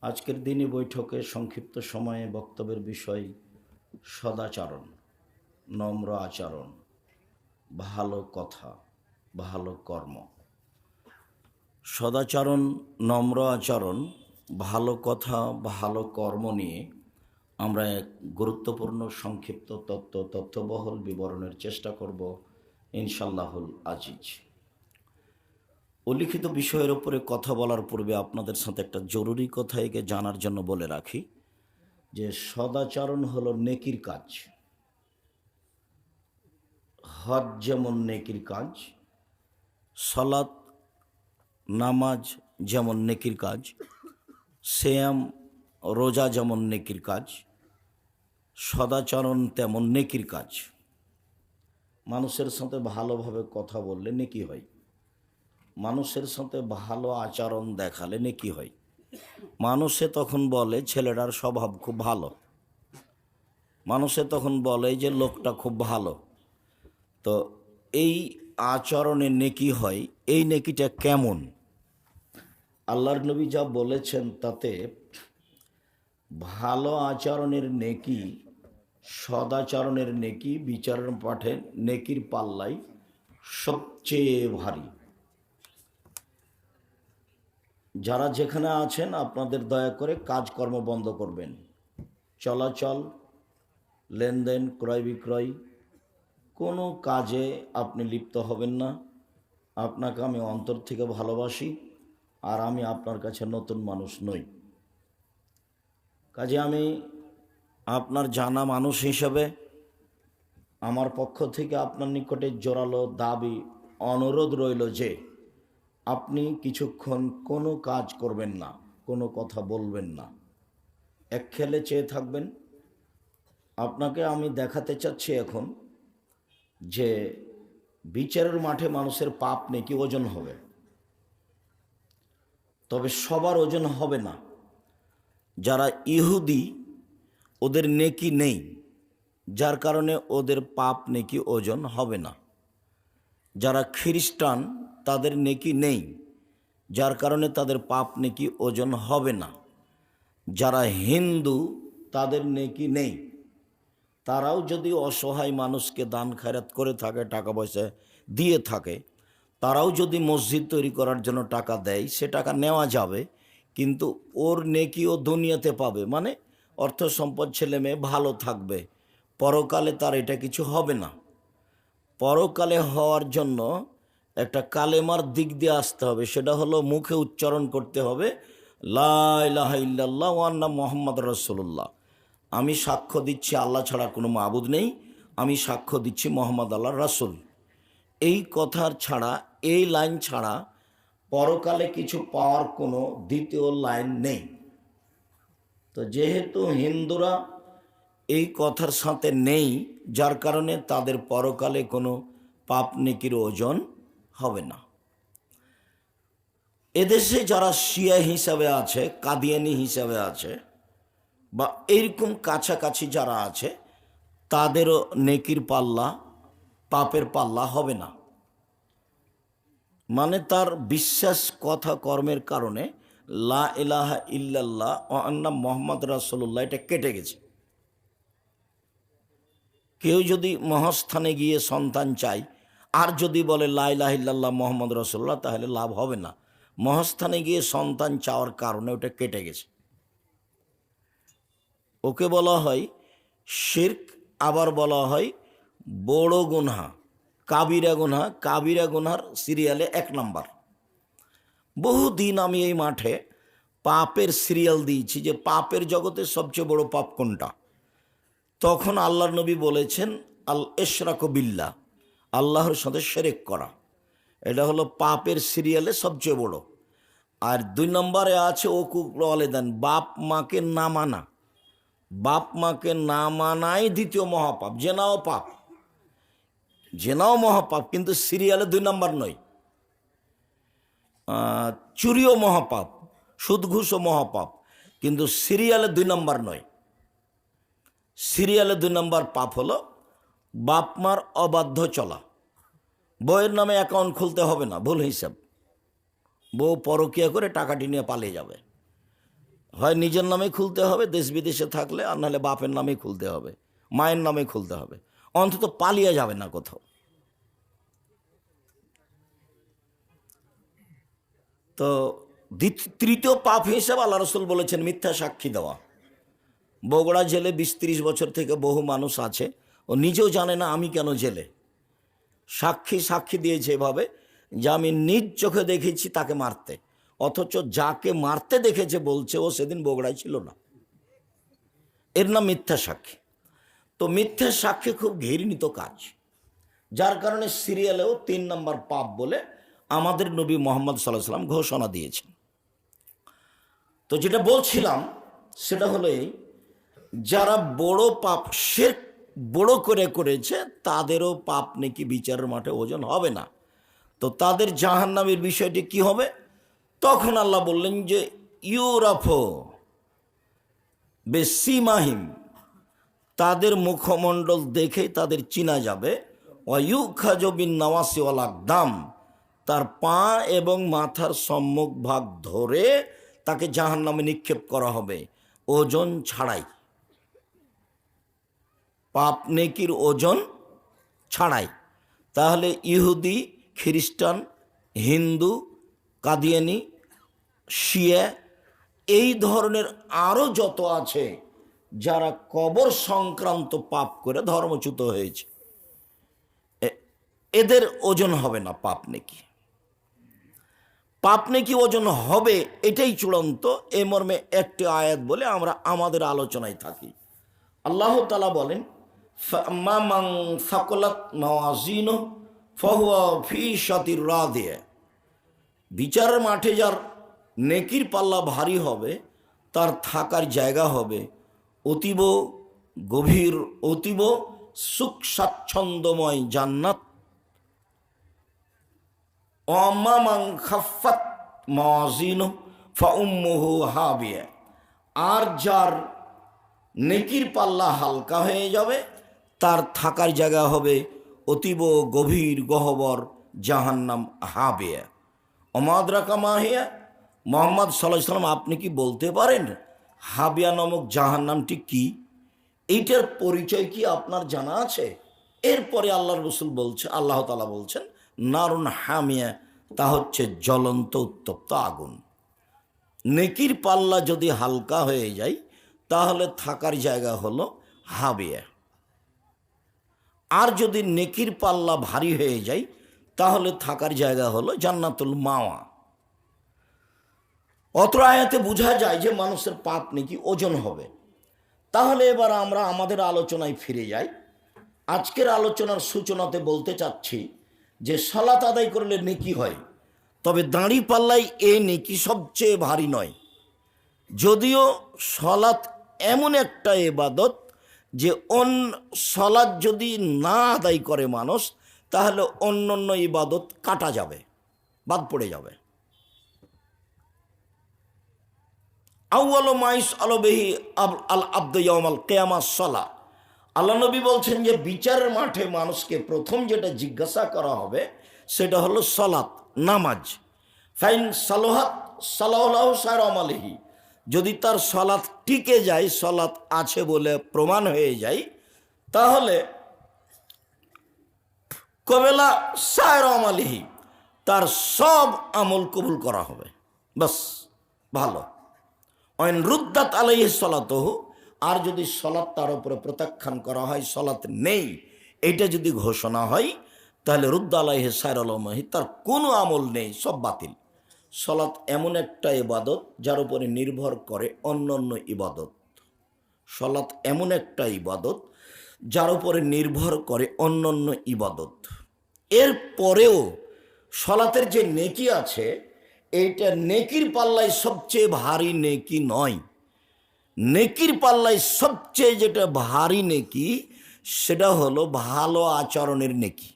আজকের দিনই বৈঠকে সংক্ষিপ্ত সময়ে বক্তব্যের বিষয় সদাচরণ, নম্র আচরণ, ভালো কথা, ভালো কর্ম। সদাচরণ, নম্র আচরণ, ভালো কথা, ভালো কর্ম নিয়ে আমরা এক গুরুত্বপূর্ণ সংক্ষিপ্ত তথ্যবহুল বিবরণের চেষ্টা করব ইনশাল্লাহুল আজিজ। উল্লিখিত বিষয়ের উপরে কথা বলার পূর্বে আপনাদের সাথে একটা জরুরি কথা একে জানার জন্য বলে রাখি যে সদাচরণ হলো নেকির কাজ। হজ যেমন নেকির কাজ, সালাত নামাজ যেমন নেকির কাজ, সিয়াম রোজা যেমন নেকির কাজ, সদাচরণ তেমন নেকির কাজ। মানুষের সাথে ভালোভাবে কথা বললে নেকি হয়, মানুষের সাথে ভালো আচরণ দেখালে নেকি হয়। মানুষে তখন বলে ছেলেটার স্বভাব খুব ভালো, মানুষে তখন বলে যে লোকটা খুব ভালো। তো এই আচরণে নেকি হয়, এই নেকিটা কেমন? আল্লাহর নবী যা বলেছেন তাতে ভালো আচরণের নেকি, সদাচরণের নেকি বিচারের পাঠে নেকির পাল্লাই সবচেয়ে ভারী। যারা যেখানে আছেন আপনাদের দয়া করে কাজকর্ম বন্ধ করবেন। চলাচল, লেনদেন, ক্রয় বিক্রয়, কোনো কাজে আপনি লিপ্ত হবেন না। আপনাকে আমি অন্তর থেকে ভালোবাসি, আর আমি আপনার কাছে নতুন মানুষ নই। কাজে আমি আপনার জানা মানুষ হিসেবে আমার পক্ষ থেকে আপনার নিকটে জোরালো দাবি, অনুরোধ রইল যে আপনি কিছুক্ষণ কোনো কাজ করবেন না, কোনো কথা বলবেন না, একখেলে চেয়ে থাকবেন। আপনাকে আমি দেখাতে চাচ্ছি এখন যে বিচারের মাঠে মানুষের পাপ নেকি ওজন হবে, তবে সবার ওজন হবে না। যারা ইহুদি ওদের নেকি নেই, যার কারণে ওদের পাপ নেকি ওজন হবে না। যারা খ্রিস্টান তাদের নেকি নেই, যার কারণে তাদের পাপ নেকি ওজন হবে না। যারা হিন্দু তাদের নেকি নেই, তারাও যদি অসহায় মানুষকে দান খয়রাত করে থাকে, টাকা পয়সা দিয়ে থাকে, তারাও যদি মসজিদ তৈরি করার জন্য টাকা দেয়, সে টাকা নেওয়া যাবে, কিন্তু ওর নেকি ও দুনিয়াতে পাবে, মানে অর্থ সম্পদ, ছেলে মেয়ে ভালো থাকবে। পরকালে তার এটা কিছু হবে না। পরকালে হওয়ার জন্য একটা কালেমার দিক দিয়ে আসতে হবে, সেটা হলো মুখে উচ্চারণ করতে হবে লা ইলাহা ইল্লাল্লাহ ওয়া আন্না মুহাম্মাদুর রাসূলুল্লাহ। আমি সাক্ষ্য দিচ্ছি আল্লাহ ছাড়া কোনো মাবুদ নেই, আমি সাক্ষ্য দিচ্ছি মুহাম্মদ আল্লাহর রাসূল। এই কথার ছাড়া, এই লাইন ছাড়া পরকালে কিছু পাওয়ার কোনো দ্বিতীয় লাইন নেই। তো যেহেতু হিন্দুরা এই কথার সাথে নেই, যার কারণে তাদের পরকালে কোনো পাপ নেকির ওজন হবে না। এদেশে যারা শিয়া হিসাবে আছে, কাদিয়ানি হিসাবে আছে, বা এইরকম কাছাকাছি যারা আছে, তাদেরও নেকির পাল্লা, পাপের পাল্লা হবে না। মানে তার বিশ্বাস, কথা, কর্মের কারণে লা ইলাহা ইল্লাল্লাহ ওয়া আন্না মুহাম্মাদ রাসূলুল্লাহ এটা কেটে গেছে। কেউ যদি মহাস্থানে গিয়ে সন্তান চায় আর যদি বলে লা ইলাহা ইল্লাল্লাহ মুহাম্মদ রাসূলুল্লাহ, তাহলে লাভ হবে না। মহাস্থানে গিয়ে সন্তান চাওয়ার কারণে ওটা কেটে গেছে। ওকে বলা হয় শিরক, আবার বলা হয় বড় গুনাহ, কাবিরা গুনাহ। কাবিরা গুনাহর সিরিয়ালে 1 নাম্বার। বহুদিন আমি এই মাঠে পাপের সিরিয়াল দিয়েছি যে পাপের জগতে সবচেয়ে বড় পাপ কোনটা। তখন আল্লাহর নবী বলেছেন আল ইশরাকু বিল্লাহ, আল্লাহর সাথে শিরক করা। এটা হলো পাপের সিরিয়ালে সবচেয়ে বড়। আর 2 নম্বরে আছে উকুক ওয়ালিদাইন, বাপ মাকে না মানা। বাপ মাকে না মানাই দ্বিতীয় মহাপাপ। জেনাও পাপ, জেনাও মহাপাপ, কিন্তু সিরিয়ালে 2 নম্বর নয়। চুরিও মহাপাপ, সুদ ঘুষও মহাপাপ, কিন্তু সিরিয়ালে 2 নম্বর নয়। সিরিয়ালে 2 নম্বর পাপ হলো বাপ মার অবাধ্য চলা। বউয়ের নামে অ্যাকাউন্ট খুলতে হবে না, ভুল হিসাব। বউ পরকিয়া করে টাকাটি নিয়ে পালিয়ে যাবে। হয় নিজের নামে খুলতে হবে দেশ বিদেশে থাকলে, আর নাহলে বাপের নামে খুলতে হবে, মায়ের নামে খুলতে হবে, অন্তত পালিয়ে যাবে না কোথাও। তো তৃতীয় পাপ হিসেবে আল্লাহ রসুল বলেছেন মিথ্যা সাক্ষী দেওয়া। বগুড়া জেলে 20-30 বছর থেকে বহু মানুষ আছে, ও নিজেও জানে না আমি কেন জেলে। সাক্ষী দিয়েছে এভাবে যে আমি নিজ চোখে দেখেছি তাকে মারতে, অথচ যাকে মারতে দেখেছে বলছে ও সেদিন বগুড়ায় ছিল না। এর নাম মিথ্যা সাক্ষী। তো মিথ্যা সাক্ষী খুব ঘৃণিত কাজ, যার কারণে সিরিয়ালেও 3 নম্বর পাপ বলে আমাদের নবী মোহাম্মদ সাল্লাল্লাহু আলাইহি ওয়াসাল্লাম ঘোষণা দিয়েছেন। তো যেটা বলছিলাম সেটা হলো এই, যারা বড় পাপ শিরক বড় করে করেছে তাদেরও পাপ নাকি বিচারের মাঠে ওজন হবে না। তো তাদের জাহান্নামের বিষয়টি কি হবে? তখন আল্লাহ বললেন যে ইউরাফো বেসিমাহিম, তাদের মুখমণ্ডল দেখেই তাদের চিনা যাবে। ওয়ায়ুখাজবিন নাওয়াসি ওয়াল আকদাম, তার পা এবং মাথার সম্মুখ ভাগ ধরে তাকে জাহান্নামে নিক্ষেপ করা হবে ওজন ছাড়াই, পাপ নেকির ওজন ছাড়াই। তাহলে ইহুদি, খ্রিস্টান, হিন্দু, কাদিয়ানি, শিয়া, এই ধরনের আরও যত আছে যারা কবর সংক্রান্ত পাপ করে ধর্মচ্যুত হয়েছে, এদের ওজন হবে না পাপ নেকি। পাপ নেকি ওজন হবে এটাই চূড়ান্ত, এ মর্মে একটি আয়াত বলে আমরা আমাদের আলোচনায় থাকি। আল্লাহ তাআলা বলেন ফাম্মা মান সাকুলাত মাওয়াজিনুহু ফাহুয়া ফি শাতির রাদিয়া, বিচারের মাঠে যার নেকির পাল্লা ভারী হবে তার থাকার জায়গা হবে অতীব গভীর, অতীব সুখ স্বাচ্ছন্দ্যময় জান্নাত। ওয়াম্মা মান খাফফাত মাওয়াজিনুহু ফাউম্মুহু হাবিয়া, আর যার নেকির পাল্লা হালকা হয়ে যাবে তার থাকার জায়গা হবে অতীব গভীর গহ্বর জাহান্নাম, হাবিয়া। অমাদ্রাকা মাহিয়া, মোহাম্মদ সাল্লাল্লাহু আলাইহি ওয়াসাল্লাম আপনি কি বলতে পারেন হাবিয়া নামক জাহান্নামটি কি? এইটার পরিচয় কি আপনার জানা আছে? এরপরে আল্লাহর রাসূল বলছে, আল্লাহ তাআলা বলছেন নারুন হামিয়া, তা হচ্ছে জ্বলন্ত উত্তপ্ত আগুন। নেকির পাল্লা যদি হালকা হয়ে যায় তাহলে থাকার জায়গা হলো হাবিয়া, আর যদি নেকির পাল্লা ভারী হয়ে যায় তাহলে থাকার জায়গা হলো জান্নাতুল মাওয়া। অত্র আয়াতে বোঝা যায় যে মানুষের পাপ নেকি ওজন হবে। তাহলে এবার আমরা আমাদের আলোচনায় ফিরে যাই। আজকের আলোচনার সূচনাতে বলতে চাচ্ছি যে সালাত আদায় করলে নেকি হয়, তবে দাঁড়ি পাল্লায় এ নেকি সবচেয়ে ভারী নয়। যদিও সালাত এমন একটা ইবাদত যে সালাত যদি না আদায় করে মানুষ তাহলে অন্য ইবাদত কাটা যাবে, বাদ পড়ে যাবে। আউয়ালু মা ইসআলু বিহি আল আবদু ইয়াউমাল কিয়ামাহ সালাহ, আল্লাহ নবী বলছেন যে বিচারের মাঠে মানুষকে প্রথম যেটা জিজ্ঞাসা করা হবে সেটা হলো সালাত, নামাজ। ফাইন সালাহাত সালাহু সাইর আমালিহি, যদি তার সালাত টিকে যায়, সালাত আছে বলে প্রমাণ হয়ে যায়, তাহলে কবেলা সাইর আমালিহি, তার সব আমল কবুল করা হবে, বাস ভালো। অইন রুদ্দাত আলাইহি সালাতুহু, আর যদি সালাত তার উপরে প্রত্যাখ্যান করা হয়, সালাত নেই এইটা যদি ঘোষণা হয়, তাহলে রুদ্দ আলাইহি সাইর আলমাহি, তার কোনো আমল নেই, সব বাতিল। সালাত এমন একটা ইবাদত যার উপরে নির্ভর করে অন্য ইবাদত। সালাত এমন একটা ইবাদত যার উপরে নির্ভর করে অন্য ইবাদত। এর পরেও সালাতের যে নেকি আছে এইটা নেকির পাল্লায় সবচেয়ে ভারী নেকি নয়। নেকির পাল্লায় সবচেয়ে যেটা ভারী নেকি সেটা হলো ভালো আচরণের নেকি।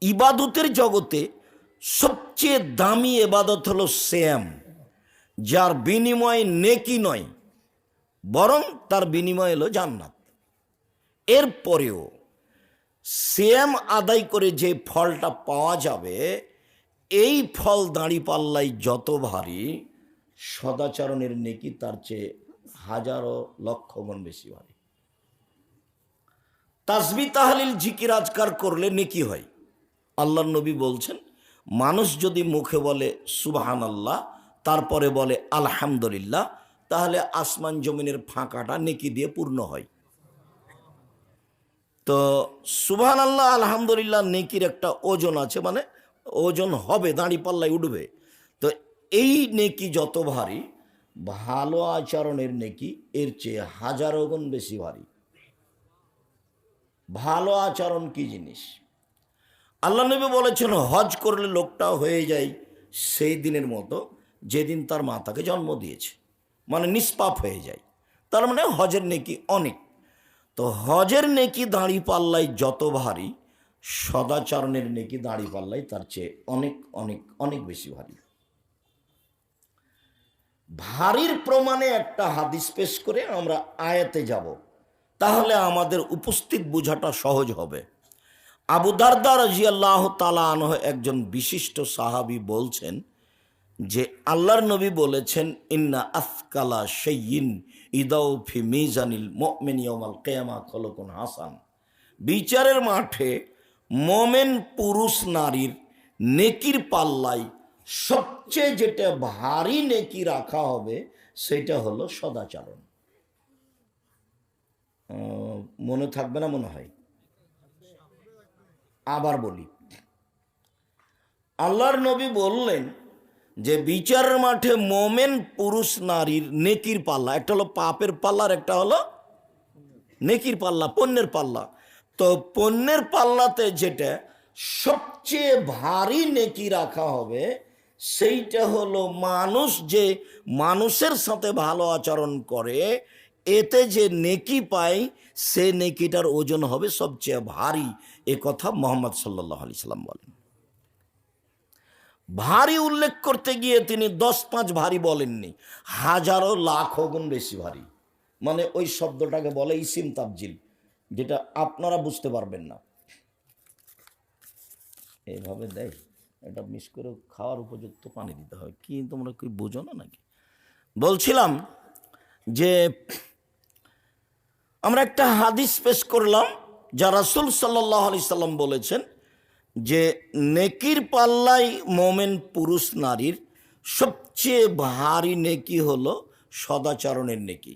ইবাদতের জগতে সবচেয়ে দামি ইবাদত হলো সিয়াম, যার বিনিময় নেকি নয় বরং তার বিনিময় হলো জান্নাত। এরপরেও সিয়াম আদায় করে যে ফলটা পাওয়া যাবে এই ফল দাঁড়িপাল্লায় যত ভারী, সদাচরণের নেকি তার চেয়ে হাজারো লক্ষ গুণ বেশি ভারী। তাসবিহ তাহলিল জিকির আজকার করলে নেকি হয়। আল্লাহর নবী বলছেন, মানুষ যদি মুখে বলে সুবহানাল্লাহ, তারপরে বলে আলহামদুলিল্লাহ, তাহলে আসমান জমিনের ফাঁকাটা নেকি দিয়ে পূর্ণ হয়। তো সুবহানাল্লাহ আলহামদুলিল্লাহ নেকির একটা ওজন আছে, মানে ওজন হবে, দাঁড়িপাল্লায় উঠবে। তো এই নেকি যত ভারী, ভালো আচরণের নেকি এর চেয়ে হাজারো গুণ বেশি ভারী। ভালো আচরণ কি জিনিস? আল্লাহ নবী বলেছেন, হজ করলে লোকটা হয়ে যায় সেই দিনের মতো যেদিন তার মা তাকে জন্ম দিয়েছে, মানে নিষ্পাপ হয়ে যায়। তার মানে হজের নেকি অনেক। তো হজের নেকি দাঁড়িপাল্লায় যত ভারী, সদাচরণের নেকি দাঁড়িপাল্লায় তার চেয়ে অনেক অনেক অনেক বেশি ভারী। ভারীর প্রমাণে একটা হাদিস পেশ করে আমরা আয়াতে যাব, তাহলে আমাদের উপস্থিত বোঝাটা সহজ হবে। আবু দারদা রাদিয়াল্লাহু তাআলা আনহু একজন বিশিষ্ট সাহাবী বলছেন যে আল্লাহর নবী বলেছেন, ইন্না আফকালা শাইইন ইদাউ ফি মিজানিল মুমিন ইয়াউমাল কিয়ামা খলকুন হাসান। বিচারের মাঠে মোমেন পুরুষ নারীর নেকির পাল্লায় সবচেয়ে যেটা ভারী নেকি রাখা হবে সেটা হলো সদাচরণ। মনে থাকবে না মনে হয়? আবার বলি, আল্লাহর নবী বললেন যে বিচারের মাঠে মোমেন পুরুষ নারীর নেকির পাল্লা, একটা হলো পাপের পাল্লা আর একটা হলো নেকির পাল্লা, পুণ্যের পাল্লা। তো পুণ্যের পাল্লাতে যেটা সবচেয়ে ভারী নেকি রাখা হবে সেইটা হলো মানুষ যে মানুষের সাথে ভালো আচরণ করে, এতে যে নেকি পায় সে নেকিটার ওজন হবে সবচেয়ে ভারী। এ কথা মুহাম্মদ সাল্লাল্লাহু আলাইহি সাল্লাম বলেন। ভারী উল্লেখ করতে গিয়ে তিনি 10-5 ভারী বলেননি, হাজারো লাখ গুণ বেশি ভারী। মানে ওই শব্দটাকে বলে ইসিম তাবজিল, যেটা আপনারা বুঝতে পারবেন না। এইভাবে দেয়, এটা মিস করে খাওয়ার উপযুক্ত পানি দিতে হয়। কি তোমরা কি বোঝো না নাকি? বলছিলাম যে আমরা একটা হাদিস পেশ করলাম, যা রাসূল সাল্লাল্লাহু আলাইহি সাল্লাম বলেছেন যে নেকির পাল্লায় মোমেন পুরুষ নারীর সবচেয়ে ভারী নেকি হলো সদাচরণের নেকি।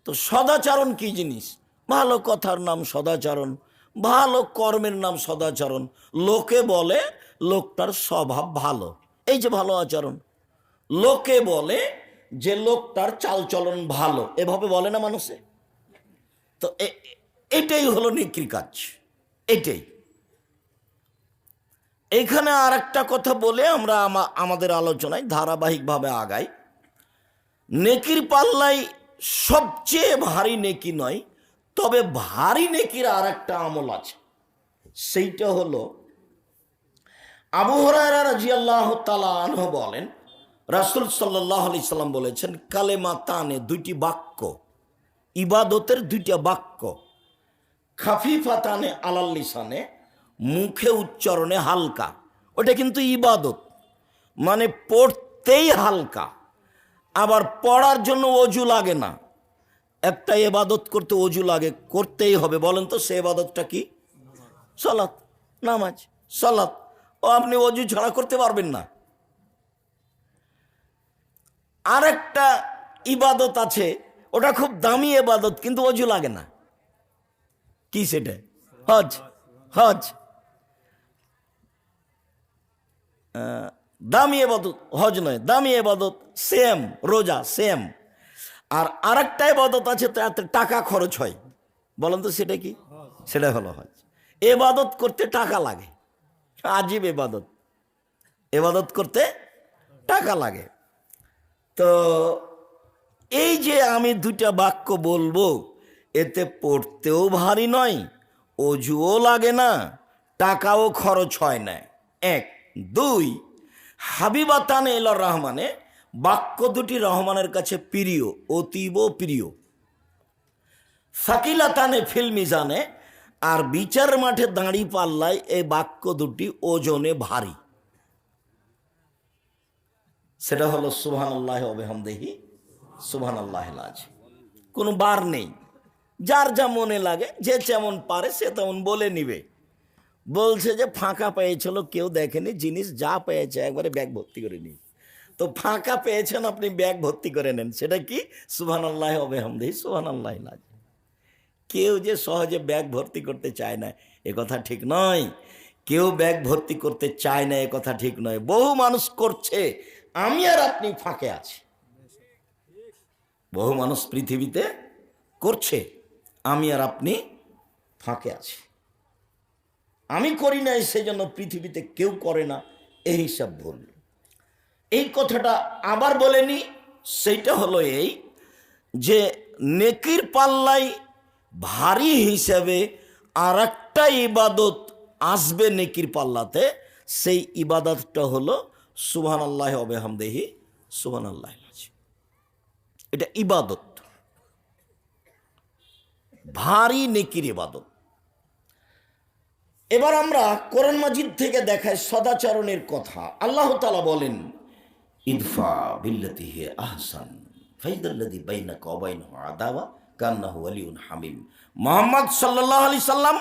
তো সদাচরণ কি জিনিস? ভালো কথার নাম সদাচরণ, ভালো কর্মের নাম সদাচরণ। লোকে বলে লোকটার স্বভাব ভালো, এই যে ভালো আচরণ। লোকে বলে যে লোকটার চালচলন ভালো, এভাবে বলে না মানুষে? তো এটাই হলো নেকির কাজ, এটাই। এখানে আর একটা কথা বলে আমরা আমাদের আলোচনায় ধারাবাহিকভাবে আগাই। নেকির পাল্লায় সবচেয়ে ভারী নেকি নয়, তবে ভারী নেকির আর একটা আমল আছে। সেইটা হলো, আবু হুরায়রা রাদিয়াল্লাহু তাআলা আনহু বলেন, রাসূল সাল্লাল্লাহু আলাইহি সাল্লাম বলেছেন, কালেমাতানে, দুইটি বাক্য, ইবাদতের দুইটা বাক্য, খাফিফাতানে আলাল লিসানে, মুখে উচ্চারণে হালকা, ওটা কিন্তু ইবাদত, মানে পড়তেই হালকা, আবার পড়ার জন্য অজু লাগে না। একটা ইবাদত করতে অজু লাগে, করতেই হবে। বলেন তো সে ইবাদতটা কি? সালাত, নামাজ, সালাত। ও আপনি অজু ছাড়া করতে পারবেন না। আর একটা ইবাদত আছে, ওটা খুব দামি ইবাদত, কিন্তু অজু লাগে না। কি সেটা? হজ। হজ দামি ইবাদত, হজ নয়, দামি ইবাদত। সেম রোজা, সেম। আর আরেকটা ইবাদত আছে, তাতে টাকা খরচ হয়। বলেন তো সেটা কি? সেটা হলো হজ। ইবাদত করতে টাকা লাগে, আজীব ইবাদত, ইবাদত করতে টাকা লাগে। তো এই যে আমি দুইটা বাক্য বলবো, এতে পড়তেও ভারী নয়, অজুও লাগে না, টাকাও খরচ হয় না। 1, 2, হাবিবাতানে ইলার রহমানে, বাক্য দুটি রহমানের কাছে প্রিয়, অতীব প্রিয়। সাকিলাতানে ফিল মিজানে, আর বিচার মাঠে দাঁড়ি পাল্লায় এই বাক্য দুটি ওজনে ভারী। সেটা হলো সুবহানাল্লাহি ওয়া বিহামদিহি সুবহানাল্লাহিল আযীম। কোনো বার নেই, যার যা মনে লাগে, যে যেমন পারে সে তেমন বলে নিবে। বলছে যে ফাঁকা পেয়েছিল, কেউ দেখেনি, জিনিস যা পেয়েছে একবারে ব্যাগ ভর্তি করে নিই। তো ফাঁকা পেয়েছেন, আপনি ব্যাগ ভর্তি করে নেন। সেটা কি? সুবহানাল্লাহি ওয়া বিহামদিহি সুবহানাল্লাহিল আযীম। কেউ যে সহজে ব্যাগ ভর্তি করতে চায় না এ কথা ঠিক নয়। কেউ ব্যাগ ভর্তি করতে চায় না এ কথা ঠিক নয়। বহু মানুষ করছে, আমি আর আপনি ফাঁকে আছি। বহু মানুষ পৃথিবীতে করছে, আমি আর আপনি ফাঁকে আছি। আমি করি নাই সেজন্য পৃথিবীতে কেউ করে না, এই হিসাব ভুল। এই কথাটা আবার বলেনি। সেইটা হলো এই যে নেকির পাল্লাই ভারী হিসাবে আর একটা ইবাদত আসবে নেকির পাল্লাতে। সেই ইবাদতটা হলো সুবহানাল্লাহি ওয়া বিহামদিহি সুবহানাল্লাহিল আযীম। এটা ইবাদত, ভারী নেকির ইবাদত। এবার আমরা কোরআন মাজিদ থেকে দেখায় সদাচরণের কথা। আল্লাহ তাআলা বলেন, ইদফা বিল্লাতি হিয়া আহসান ফাইদাল্লাযী বাইনাকা ওয়া বাইনাহু আদাওয়া কান্নাহু ওয়ালিয়ুন হামিম। মুহাম্মদ সাল্লাল্লাহু আলাইহি সাল্লাম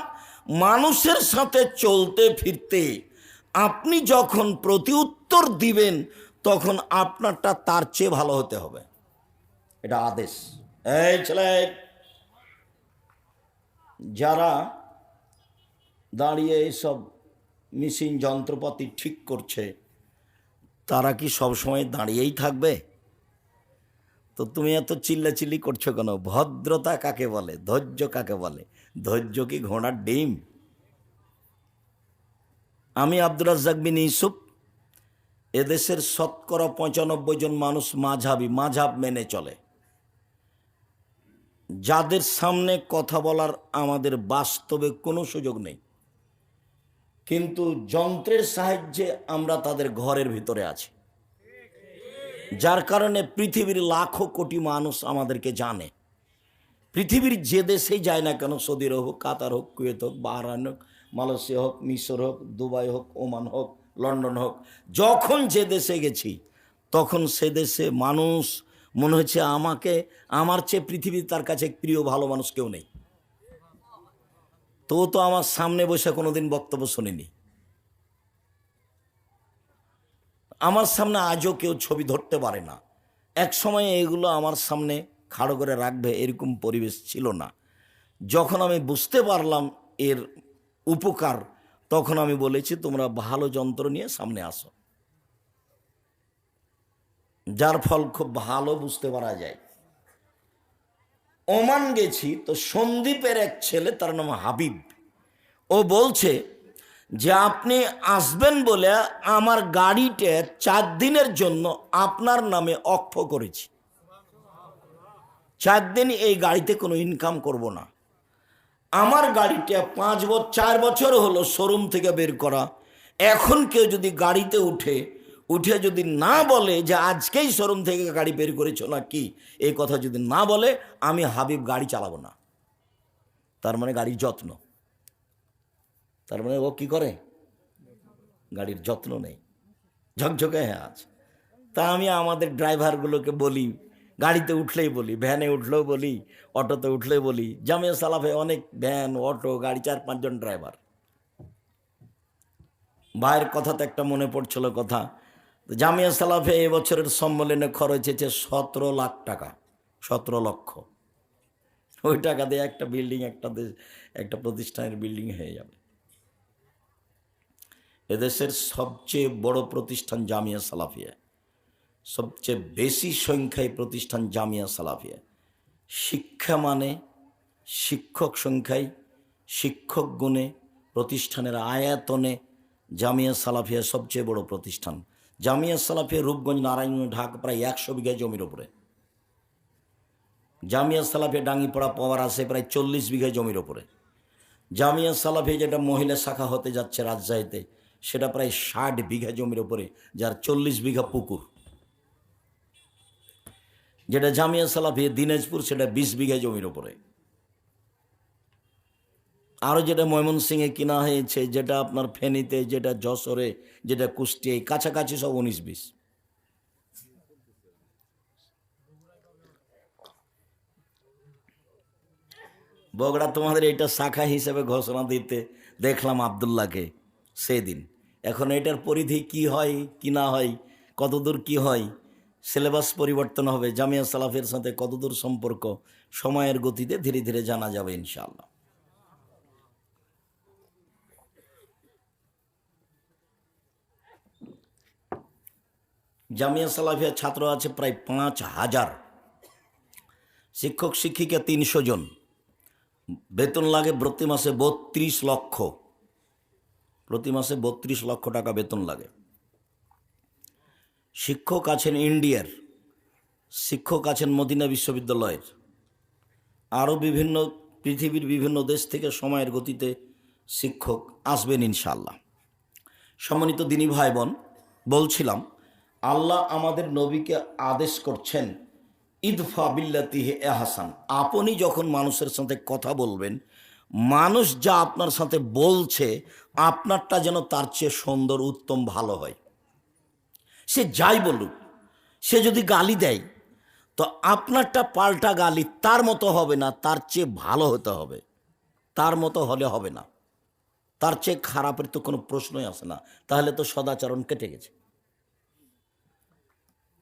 মানুষের সাথে চলতে ফিরতে আপনি যখন প্রতিউত্তর দিবেন তখন আপনারটা তার চেয়ে ভালো হতে হবে। এটা আদেশ। এই ছেলে, যারা দাঁড়িয়ে এইসব মেশিন যন্ত্রপাতি ঠিক করছে তারা কি সবসময় দাঁড়িয়েই থাকবে? তো তুমি এত চিল্লাচিল্লি করছো কেন? ভদ্রতা কাকে বলে? ধৈর্য কাকে বলে? ধৈর্য কি ঘোড়ার ডিম? আমি আব্দুর রাজ্জাক বিন ইউসুফ, এদেশের শতকরা 95 জন মানুষ মাঝহাবি, মাঝহাব মেনে চলে। যাদের সামনে কথা বলার আমাদের বাস্তবে কোনো সুযোগ নেই, কিন্তু যন্ত্রের সাহায্যে আমরা তাদের ঘরের ভিতরে আছি। যার কারণে পৃথিবীর লাখো কোটি মানুষ আমাদেরকে জানে। পৃথিবীর যে দেশেই যায় না কেন, সৌদি আরব হোক, কাতার হোক, কুয়েত হোক, বাহরাইন হোক, মালয়েশিয়া হোক, মিশর হোক, দুবাই হোক, ওমান হোক, লন্ডন হোক, যখন যে দেশে গেছি তখন সে দেশে মানুষ মনে হচ্ছে আমার চেয়ে পৃথিবীর তার কাছে প্রিয় ভালো মানুষ কেউ নেই। তো আমার সামনে বসে কোনোদিন বক্তব্য শোনেনি, আমার সামনে আজও কেউ ছবি ধরতে পারে না। এক সময় এগুলো আমার সামনে খাড়ো করে রাখবে এরকম পরিবেশ ছিল না। যখন আমি বুঝতে পারলাম এর উপকার, তখন আমি বলেছি তোমরা ভালো যন্ত্র নিয়ে সামনে আসো। যার ফল খুব ভালো বুঝতে পারা যায়। ওমান গেছি তো সন্দীপের এক ছেলে, তার নাম হাবিব, ও বলছে যে আপনি আসবেন বলে আমার গাড়িটা 4 দিনের জন্য আপনার নামে অক্ষ করেছি। 4 দিন এই গাড়িতে কোনো ইনকাম করব না। আমার গাড়িটা 4 বছর হলো শোরুম থেকে বের করা। এখন কেউ যদি গাড়িতে উঠে যদি না বলে যে আজকেই শোরুম থেকে গাড়ি বের করেছো না কি, এই কথা যদি না বলে, আমি হাবিব গাড়ি চালাবো না। তার মানে গাড়ির যত্ন। তার মানে ও কি করে? গাড়ির যত্ন নেই, ঝকঝকে হ্যাঁ আছে। তা আমি আমাদের ড্রাইভারগুলোকে বলি, গাড়িতে উঠলেই বলি, ভ্যানে উঠলেও বলি, অটোতে উঠলেই বলি। জামিয়া সালাফে অনেক ভ্যান, অটো, গাড়ি, 4-5 জন ড্রাইভার। ভাইয়ের কথাতে একটা মনে পড়ছিল কথা। জামিয়া সালাফে এবছরের সম্মেলনে খরচ হয়েছে 17 লাখ টাকা, 17 লক্ষ। ওই টাকা দিয়ে একটা বিল্ডিং, একটা প্রতিষ্ঠানের বিল্ডিং হয়ে যাবে। এদেশের সবচেয়ে বড় প্রতিষ্ঠান জামিয়া সালাফিয়া, সবচেয়ে বেশি সংখ্যায় প্রতিষ্ঠান জামিয়া সালাফিয়া। শিক্ষা মানে, শিক্ষক সংখ্যায়, শিক্ষক গুণে, প্রতিষ্ঠানের আয়াতনে জামিয়া সালাফিয়া সবচেয়ে বড় প্রতিষ্ঠান। জামিয়া সালাফিয়া রূপগঞ্জ, নারায়ণগঞ্জ, ঢাকা প্রায় 100 বিঘা জমির ওপরে। জামিয়া সালাফিয়া ডাঙ্গিপাড়া পাওয়ার আছে প্রায় 40 বিঘা জমির ওপরে। জামিয়া সালাফিয়া যেটা মহিলা শাখা হতে যাচ্ছে রাজশাহীতে, সেটা প্রায় 60 বিঘা জমির ওপরে, যার 40 বিঘা পুকুর। যেটা জামিয়া সালাফিয়া দিনাজপুর, সেটা 20 বিঘা জমির ওপরে। আরও যেটা ময়মনসিংহে কিনা হয়েছে, যেটা আপনার ফেনীতে, যেটা যশোরে, যেটা কুষ্টিয়ায়, কাছাকাছি সব 19-20। বগুড়া তোমাদের এটা শাখা হিসেবে ঘোষণা দিতে দেখলাম আবদুল্লাহকে সেদিন। এখন এটার পরিধি কি হয় কি না হয়, কতদূর কি হয়, সিলেবাস পরিবর্তন হবে, জামিয়া সালাফের সাথে কতদূর সম্পর্ক, সময়ের গতিতে ধীরে ধীরে জানা যাবে ইনশাআল্লাহ। জামিয়া সালাফিয়া ছাত্র আছে প্রায় ৫,০০০, শিক্ষক শিক্ষিকা ৩০০ জন, বেতন লাগে প্রতি মাসে ৩২ লক্ষ, প্রতি মাসে ৩২ লক্ষ টাকা বেতন লাগে। শিক্ষক আছেন ইন্ডিয়ার, শিক্ষক আছেন মদিনা বিশ্ববিদ্যালয়ের, আরও বিভিন্ন পৃথিবীর বিভিন্ন দেশ থেকে সময়ের গতিতে শিক্ষক আসবেন ইনশাআল্লাহ। সম্মানিত দিনী ভাই বোন, বলছিলাম আল্লাহ আমাদের নবীকে আদেশ করছেন ইদফা বিল্লাতিহি আহসান। আপনি যখন মানুষের সাথে কথা বলবেন, মানুষ যা আপনার সাথে বলছে আপনারটা যেন তার চেয়ে সুন্দর, উত্তম, ভালো হয়। সে যাই বলুক, সে যদি গালি দেয় তো আপনারটা পাল্টা গালি তার মতো হবে না, তার চেয়ে ভালো হতে হবে। তার মতো হলে হবে না, তার চেয়ে খারাপের তো কোনো প্রশ্নই আসে না, তাহলে তো সদাচরণ কেটে গেছে।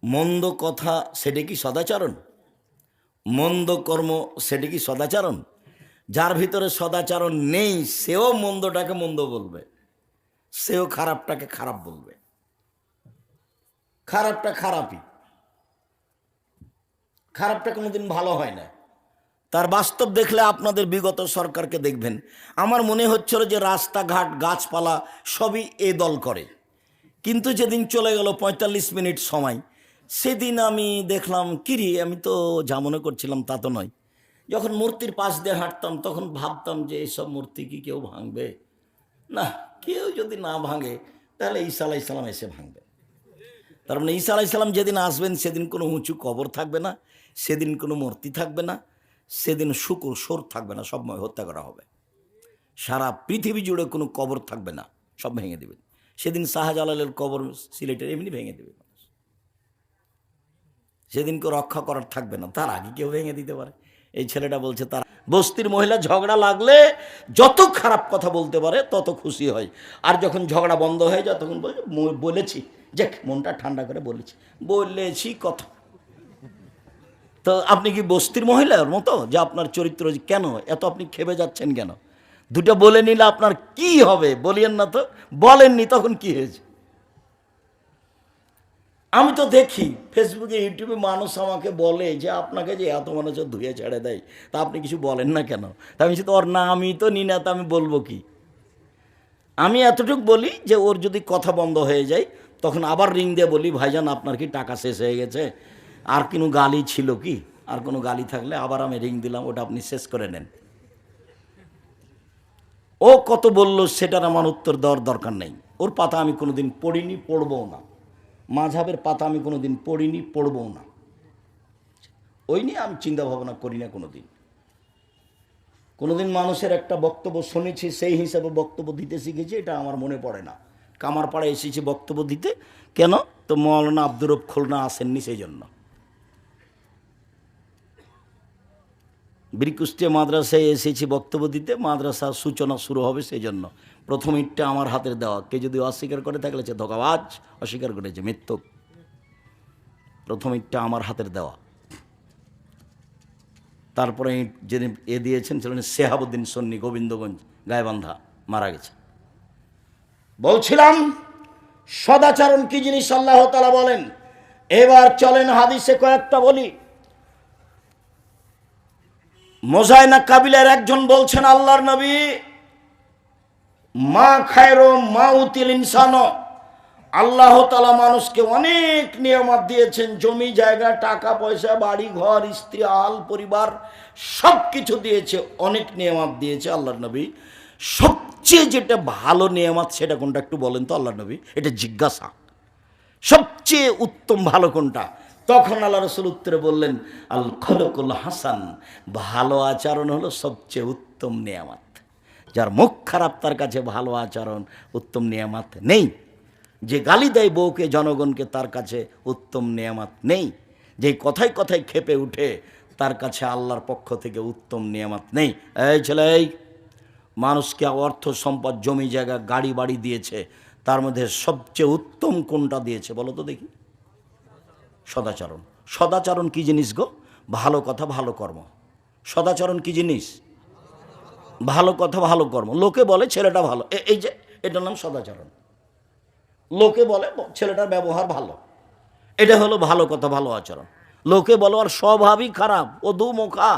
মন্দ কথা সেটা কি সদাচরণ? মন্দ কর্ম সেটা কি সদাচরণ? যার ভিতরে সদাচরণ নেই সেও মন্দটাকে মন্দ বলবে, সেও খারাপটাকে খারাপ বলবে। খারাপটা খারাপই, খারাপটা কোনোদিন ভালো হয় না। তার বাস্তব দেখলে আপনাদের বিগত সরকারকে দেখবেন, আমার মনে হচ্ছিল যে রাস্তাঘাট গাছপালা সবই এ দল করে, কিন্তু যেদিন চলে গেল ৪৫ মিনিট সময়, সেদিন আমি দেখলাম কিরি, আমি তো যা মনে করছিলাম তা তো নয়। যখন মূর্তির পাশ দিয়ে হাঁটতাম তখন ভাবতাম যে এইসব মূর্তি কি কেউ ভাঙবে? না, কেউ যদি না ভাঙে তাহলে ঈসা আলাইহিস সালাম এসে ভাঙবে। তার মানে ঈসা আলাইহিস সালাম যেদিন আসবেন সেদিন কোনো উঁচু কবর থাকবে না, সেদিন কোনো মূর্তি থাকবে না, সেদিন শুকুর সোর থাকবে না, সব হত্যা করা হবে। সারা পৃথিবী জুড়ে কোনো কবর থাকবে না, সব ভেঙে দেবেন। সেদিন শাহজালালের কবর সিলেটের এমনি ভেঙে দেবে, সেদিন কেউ রক্ষা করার থাকবে না, তার আগে কেউ ভেঙে দিতে পারে। এই ছেলেটা বলছে তার বস্তির মহিলা ঝগড়া লাগলে যত খারাপ কথা বলতে পারে তত খুশি হয়, আর যখন ঝগড়া বন্ধ হয়ে যায় তখন বলেছি যে মনটা ঠান্ডা করে বলেছি কথা। তো আপনি কি বস্তির মহিলার মতো যে আপনার চরিত্র কেন এত আপনি খেপে যাচ্ছেন কেন? দুটো বলে নিলে আপনার কি হবে বলিয়েন না তো, বলেননি তখন কি হয়েছে? আমি তো দেখি ফেসবুকে ইউটিউবে মানুষ আমাকে বলে যে আপনাকে যে এত মানুষ ধুয়ে ছেড়ে দেয়, তা আপনি কিছু বলেন না কেন? তা আমি তো ওর নামই তো নি না, তা আমি বলবো কি? আমি এতটুকু বলি যে ওর যদি কথা বন্ধ হয়ে যায় তখন আবার রিং দিয়ে বলি, ভাইজান আপনার কি টাকা শেষ হয়ে গেছে? আর কোনো গালি ছিল কি? আর কোনো গালি থাকলে আবার আমি রিং দিলাম, ওটা আপনি শেষ করে নেন। ও কত বলল সেটার আমার উত্তর দেওয়ার দরকার নেই। ওর পাতা আমি কোনোদিন পড়িনি, পড়বও না। মাঝহাবের পাতা আমি কোনোদিন পড়িনি, পড়বও না। ওই নিয়ে আমি চিন্তা ভাবনা করি না কোনোদিন মানুষের একটা বক্তব্য শুনেছি সেই হিসাবে বক্তব্য দিতে শিখেছি, এটা আমার মনে পড়ে না। কামারপাড়ায় এসেছি বক্তব্য দিতে, কেন? তো মৌলানা আব্দুর রব খুলনা আসেননি সেই জন্য। বীরকুষ্টিয়া মাদ্রাসায় এসেছি বক্তব্য দিতে, মাদ্রাসার সূচনা শুরু হবে সেই জন্য। প্রথম ইটটা আমার হাতের দেওয়া, কে যদি অস্বীকার করে থাকলে সে ধোঁকাবাজ, অস্বীকার করেছে মিথ্যুক। প্রথম ইটটা আমার হাতের দেওয়া। তারপরে যিনি দিয়েছেন ছিলেন শেহাবুদ্দিন সন্নি, গোবিন্দগঞ্জ গায়েবান্ধা, মারা গেছে। বলছিলাম সদাচরণ কি জিনিস আল্লাহ তাআলা বলেন। এবার চলেন হাদিসে কয়েকটা বলি। মোজাইনা কাবিলার একজন বলছেন, আল্লাহর নবী, মা খায়রো মা উতিল ইনসানো, আল্লাহ তাআলা মানুষকে অনেক নিয়ামত দিয়েছেন, জমি জায়গা টাকা পয়সা বাড়ি ঘর স্ত্রী আল পরিবার সব কিছু দিয়েছে, অনেক নিয়ামত দিয়েছে। আল্লাহর নবী, সবচেয়ে যেটা ভালো নিয়ামত সেটা কোনটা একটু বলেন তো আল্লাহর নবী, এটা জিজ্ঞাসা। সবচেয়ে উত্তম ভালো কোনটা? তখন আল্লাহ রাসূল উত্তরে বললেন, আল খলকুল হাসান, ভালো আচরণ হলো সবচেয়ে উত্তম নিয়ামত। যার মুখ খারাপ তার কাছে ভালো আচরণ উত্তম নিয়ামত নেই। যে গালি দেয় বউকে জনগণকে তার কাছে উত্তম নেয়ামত নেই। যে কথায় কথায় ক্ষেপে উঠে তার কাছে আল্লাহর পক্ষ থেকে উত্তম নেয়ামত নেই। এই ছেলে, এই মানুষকে অর্থ সম্পদ জমি জায়গা গাড়ি বাড়ি দিয়েছে, তার মধ্যে সবচেয়ে উত্তম কোনটা দিয়েছে বলো তো দেখি? সদাচরণ। সদাচরণ কি জিনিস গো? ভালো কথা ভালো কর্ম। সদাচরণ কি জিনিস? ভালো কথা ভালো কর্ম। লোকে বলে ছেলেটা ভালো, এই যে এটার নাম সদাচরণ। লোকে বলে ছেলেটার ব্যবহার ভালো, এটা হলো ভালো কথা ভালো আচরণ। লোকে বলে ওর স্বভাবই খারাপ, ও দুমুখা,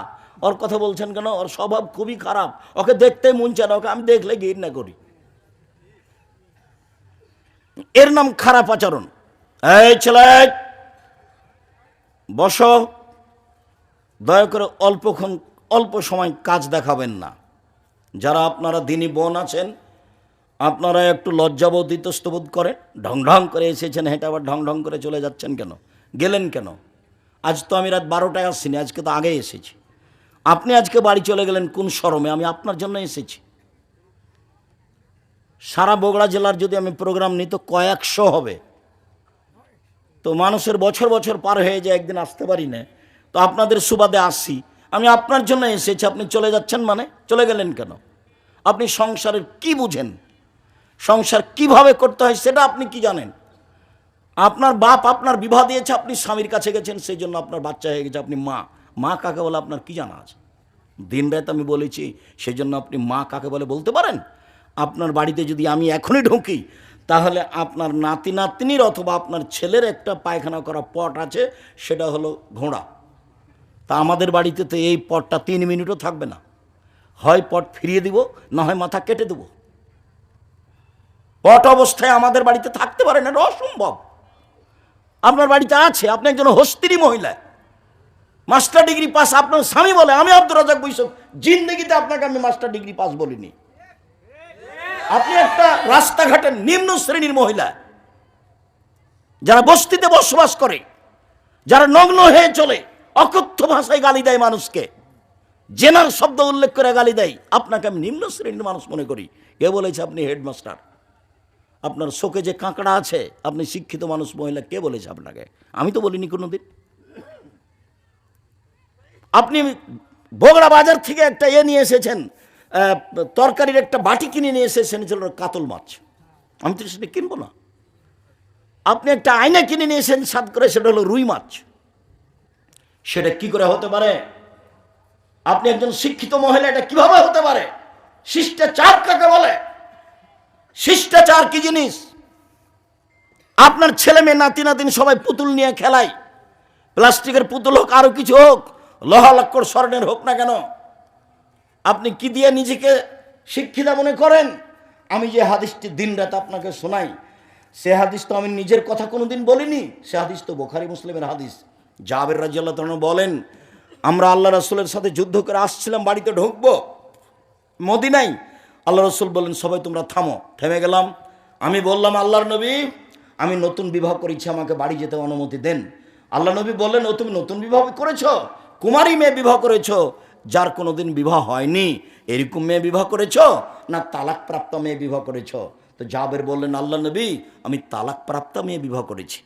ওর কথা বলছেন কেন, ওর স্বভাব খুবই খারাপ, ওকে দেখতে মন চায় না, ওকে আমি দেখলে ঘৃণা করি, এর নাম খারাপ আচরণ। এই ছেলে বসো, দয়া করে অল্প সময় কাজ দেখাবেন না। যারা আপনারা দিনী বোন আছেন, আপনারা একটু লজ্জাবোধ ইতস্তবোধ করেন। ঢং ঢং করে এসেছেন, হেঁটে আবার ঢং ঢং করে চলে যাচ্ছেন কেন? গেলেন কেন? আজ তো আমি রাত 12টায় আসছিনি, আজকে তো আগে এসেছি। আপনি আজকে বাড়ি চলে গেলেন কোন শরমে? আমি আপনার জন্য এসেছি। সারা বগুড়া জেলার যদি আমি প্রোগ্রাম নিই তো কয়েকশো হবে। তো মানুষের বছর বছর পার হয়ে যায়, একদিন আসতে পারি না, তো আপনাদের সুবাদে আসি। আমি আপনার জন্য এসেছি, আপনি চলে যাচ্ছেন মানে? চলে গেলেন কেন? আপনি সংসারের কি বুঝেন? সংসার কিভাবে করতে হয় সেটা আপনি কি জানেন? আপনার বাপ আপনার বিবাহ দিয়েছে, আপনি স্বামীর কাছে গেছেন, সেই জন্য আপনার বাচ্চা হয়ে গেছে, আপনি মা। মা কাকে বলে আপনার কি জানা আছে? দিন রাত আমি বলেছি, সেই জন্য আপনি মা কাকে বলে বলতে পারেন? আপনার বাড়িতে যদি আমি এখনই ঢুকি, তাহলে আপনার নাতি নাতনির অথবা আপনার ছেলের একটা পায়খানা করা পট আছে, সেটা হলো ঘোড়া। তা আমাদের বাড়িতে তো এই পটটা 3 মিনিটও থাকবে না। হয় পট ফিরিয়ে দিব, না হয় মাথা কেটে দেব। পট অবস্থায় আমাদের বাড়িতে থাকতে পারে না, এটা অসম্ভব। আপনার বাড়িতে আছে, আপনি একজন হস্তিনী মহিলা, মাস্টার ডিগ্রি পাস। আপনার স্বামী বলে, আমি আব্দুর রাজাক বৈশাখ জিন্দগিতে আপনাকে আমি মাস্টার ডিগ্রি পাস বলিনি। আপনি একটা রাস্তাঘাটের নিম্ন শ্রেণীর মহিলা, যারা বস্তিতে বসবাস করে, যারা নগ্ন হয়ে চলে, অকথ্য ভাষায় গালি দেয় মানুষকে, জেনার শব্দ উল্লেখ করে গালি দেয়, আপনাকে আমি নিম্ন শ্রেণীর মানুষ মনে করি। কে বলেছে আপনি হেডমাস্টার? আপনার শোকে যে কাঁকড়া আছে, আপনি শিক্ষিত মানুষ মহিলা, কে বলেছে আপনাকে? আমি তো বলিনি কোনোদিন। আপনি বগুড়া বাজার থেকে একটা নিয়ে এসেছেন, তরকারির একটা বাটি কিনে নিয়ে এসেছেন, ছিল কাতল মাছ। আমি তো সেটা কিনবো না। আপনি একটা আয়না কিনে নিয়ে এসেছেন সাত করে, সেটা হলো রুই মাছ। সেটা কি করে হতে পারে? আপনি একজন শিক্ষিত মহিলা, এটা কিভাবে হতে পারে? শিষ্টাচার কাকে বলে? শিষ্টাচার কি জিনিস? আপনার ছেলে মেয়ে নাতি নাতিন সবাই পুতুল নিয়ে খেলায়, প্লাস্টিকের পুতুল হোক আরো কিছু হোক, লোহা লক্কর স্বর্ণের হোক না কেন, আপনি কি দিয়ে নিজেকে শিক্ষিতা মনে করেন? আমি যে হাদিসটি দিন রাত আপনাকে শোনাই, সে হাদিস তো আমি নিজের কথা কোনোদিন বলিনি, সে হাদিস তো বুখারী মুসলিমের হাদিস। জাবের রাদিয়াল্লাহু তাআলা বলেন, আমরা আল্লাহ রাসূলের সাথে যুদ্ধ করে আসছিলাম, বাড়িতে ঢুকবো মদিনায়। আল্লাহ রাসূল বলেন, সবাই তোমরা থামো। থেমে গেলাম। আমি বললাম, আল্লাহর নবী, আমি নতুন বিবাহ করেছি, আমাকে বাড়ি যেতে অনুমতি দেন। আল্লাহ নবী বললেন, ও তুমি নতুন বিবাহ করেছো? কুমারী মেয়ে বিবাহ করেছো, যার কোনোদিন বিবাহ হয়নি, এরকম মেয়ে বিবাহ করেছো, না তালাক প্রাপ্ত মেয়ে বিবাহ করেছো? তো জাবের বললেন, আল্লাহ নবী, আমি তালাক প্রাপ্ত মেয়ে বিবাহ করেছি।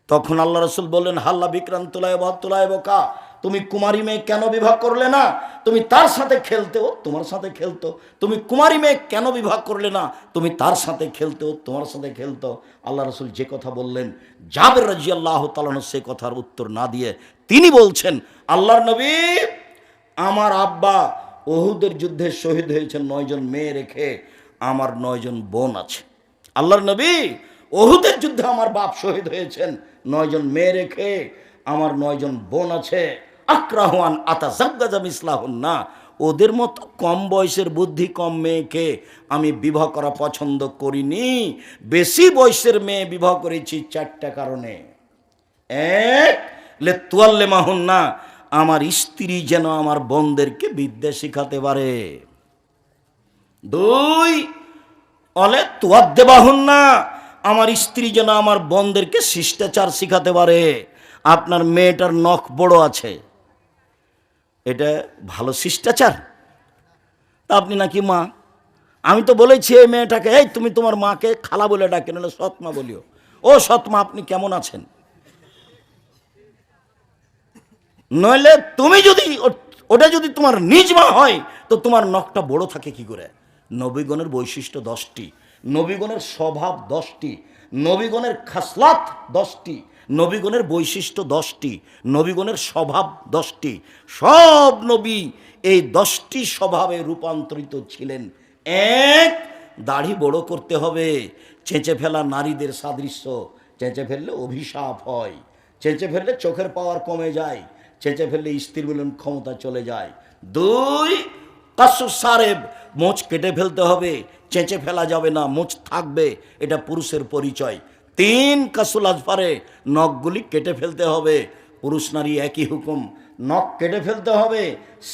তখন আল্লাহ রসুল বললেন, হাল্লা বিক্রান্তলায় বহাত্তলায় বোকা, তুমি কুমারী মেয়ে কেন বিবাহ করলে না? তুমি তার সাথে খেলতেও, তোমার সাথে খেলতো। তুমি কুমারী মেয়ে কেন বিবাহ করলে না? তুমি তার সাথে খেলতেও, তোমার সাথে খেলতো। আল্লাহ রসুল যে কথা বললেন, জাবের রাদিয়াল্লাহু তাআলা সে কথার উত্তর না দিয়ে তিনি বলছেন, আল্লাহর নবী, আমার আব্বা উহুদের যুদ্ধে শহীদ হয়েছেন 9 জন মেয়ে রেখে, আমার 9 জন বোন আছে। আল্লাহর নবী, উহুদের যুদ্ধে আমার বাপ শহীদ হয়েছেন 9 জন মেয়ে রেখে, আমার 9 জন বোন আছে। আক্রাহুয়ান আতাজাব্বাজা মিসলাহুন্না, ওদের মতো কম বয়সের বুদ্ধি কম মেয়েকে আমি বিবাহ করা পছন্দ করিনি। বেশি বয়সের মেয়ে বিবাহ করেছি 4টা কারণে। এক, লে তুয়াল্লে মাহুন্না, আমার স্ত্রী যেন আমার বোনদেরকে বিদ্যা শিখাতে পারে। 2, অলে তুয়াদ্দে বাহুন্না, আমার স্ত্রী যেন আমার বোনদেরকে শিষ্টাচার শিখাতে পারে। আপনার মেয়েটার নখ বড় আছে, এটা ভালো শিষ্টাচার? তা আপনি নাকি মা, আমি তো বলেছি এই মেয়েটাকে, এই তুমি তোমার মাকে খালা বলে ডাকে, নাহলে সৎমা বলিও। ও সৎমা, আপনি কেমন আছেন? নইলে তুমি যদি ওটা যদি তোমার নিজ মা হয় তো তোমার নখটা বড় থাকে কি করে? নবীগণের বৈশিষ্ট্য 10টি, নবীগণের স্বভাব 10টি, নবীগণের খাসলাত 10টি, নবীগণের বৈশিষ্ট্য 10টি, নবীগণের স্বভাব 10টি। সব নবী এই 10টি স্বভাবে রূপান্তরিত ছিলেন। এক, দাড়ি বড় করতে হবে। চেঁচে ফেলা নারীদের সাদৃশ্য, চেঁচে ফেললে অভিশাপ হয়, চেঁচে ফেললে চোখের পাওয়ার কমে যায়, চেঁচে ফেললে স্ত্রীর মিলন ক্ষমতা চলে যায়। 2, কাসু সারেব, মোচ কেটে ফেলতে হবে, চেঁচে ফেলা যাবে না, মোচ থাকবে, এটা পুরুষের পরিচয়। 3, কাসুল আজফারে, নখগুলি কেটে ফেলতে হবে। পুরুষ নারী একই হুকুম, নখ কেটে ফেলতে হবে।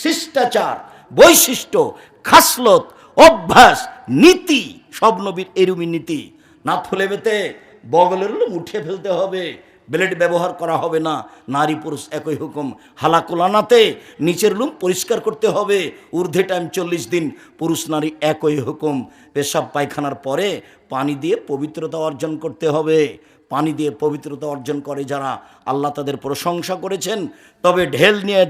শিষ্টাচার, বৈশিষ্ট্য, খাসলত, অভ্যাস, নীতি, সব নবীর এরুমি নীতি। নাথ ফুলে বেতে বগলের লুম উঠিয়ে ফেলতে হবে, ব্লেড ব্যবহার করা হবে না। নারী পুরুষ একই হুকুম। হালাকুলানাতে নিচের লুম পরিষ্কার করতে হবে, ঊর্ধ্বে টাইম 40 দিন, পুরুষ নারী একই হুকুম। পেশাব পায়খানার পরে পানি দিয়ে পবিত্রতা অর্জন করতে হবে। পানি দিয়ে পবিত্রতা অর্জন করে যারা, আল্লাহ তাদের প্রশংসা করেছেন। তবে ঢেল নিয়ে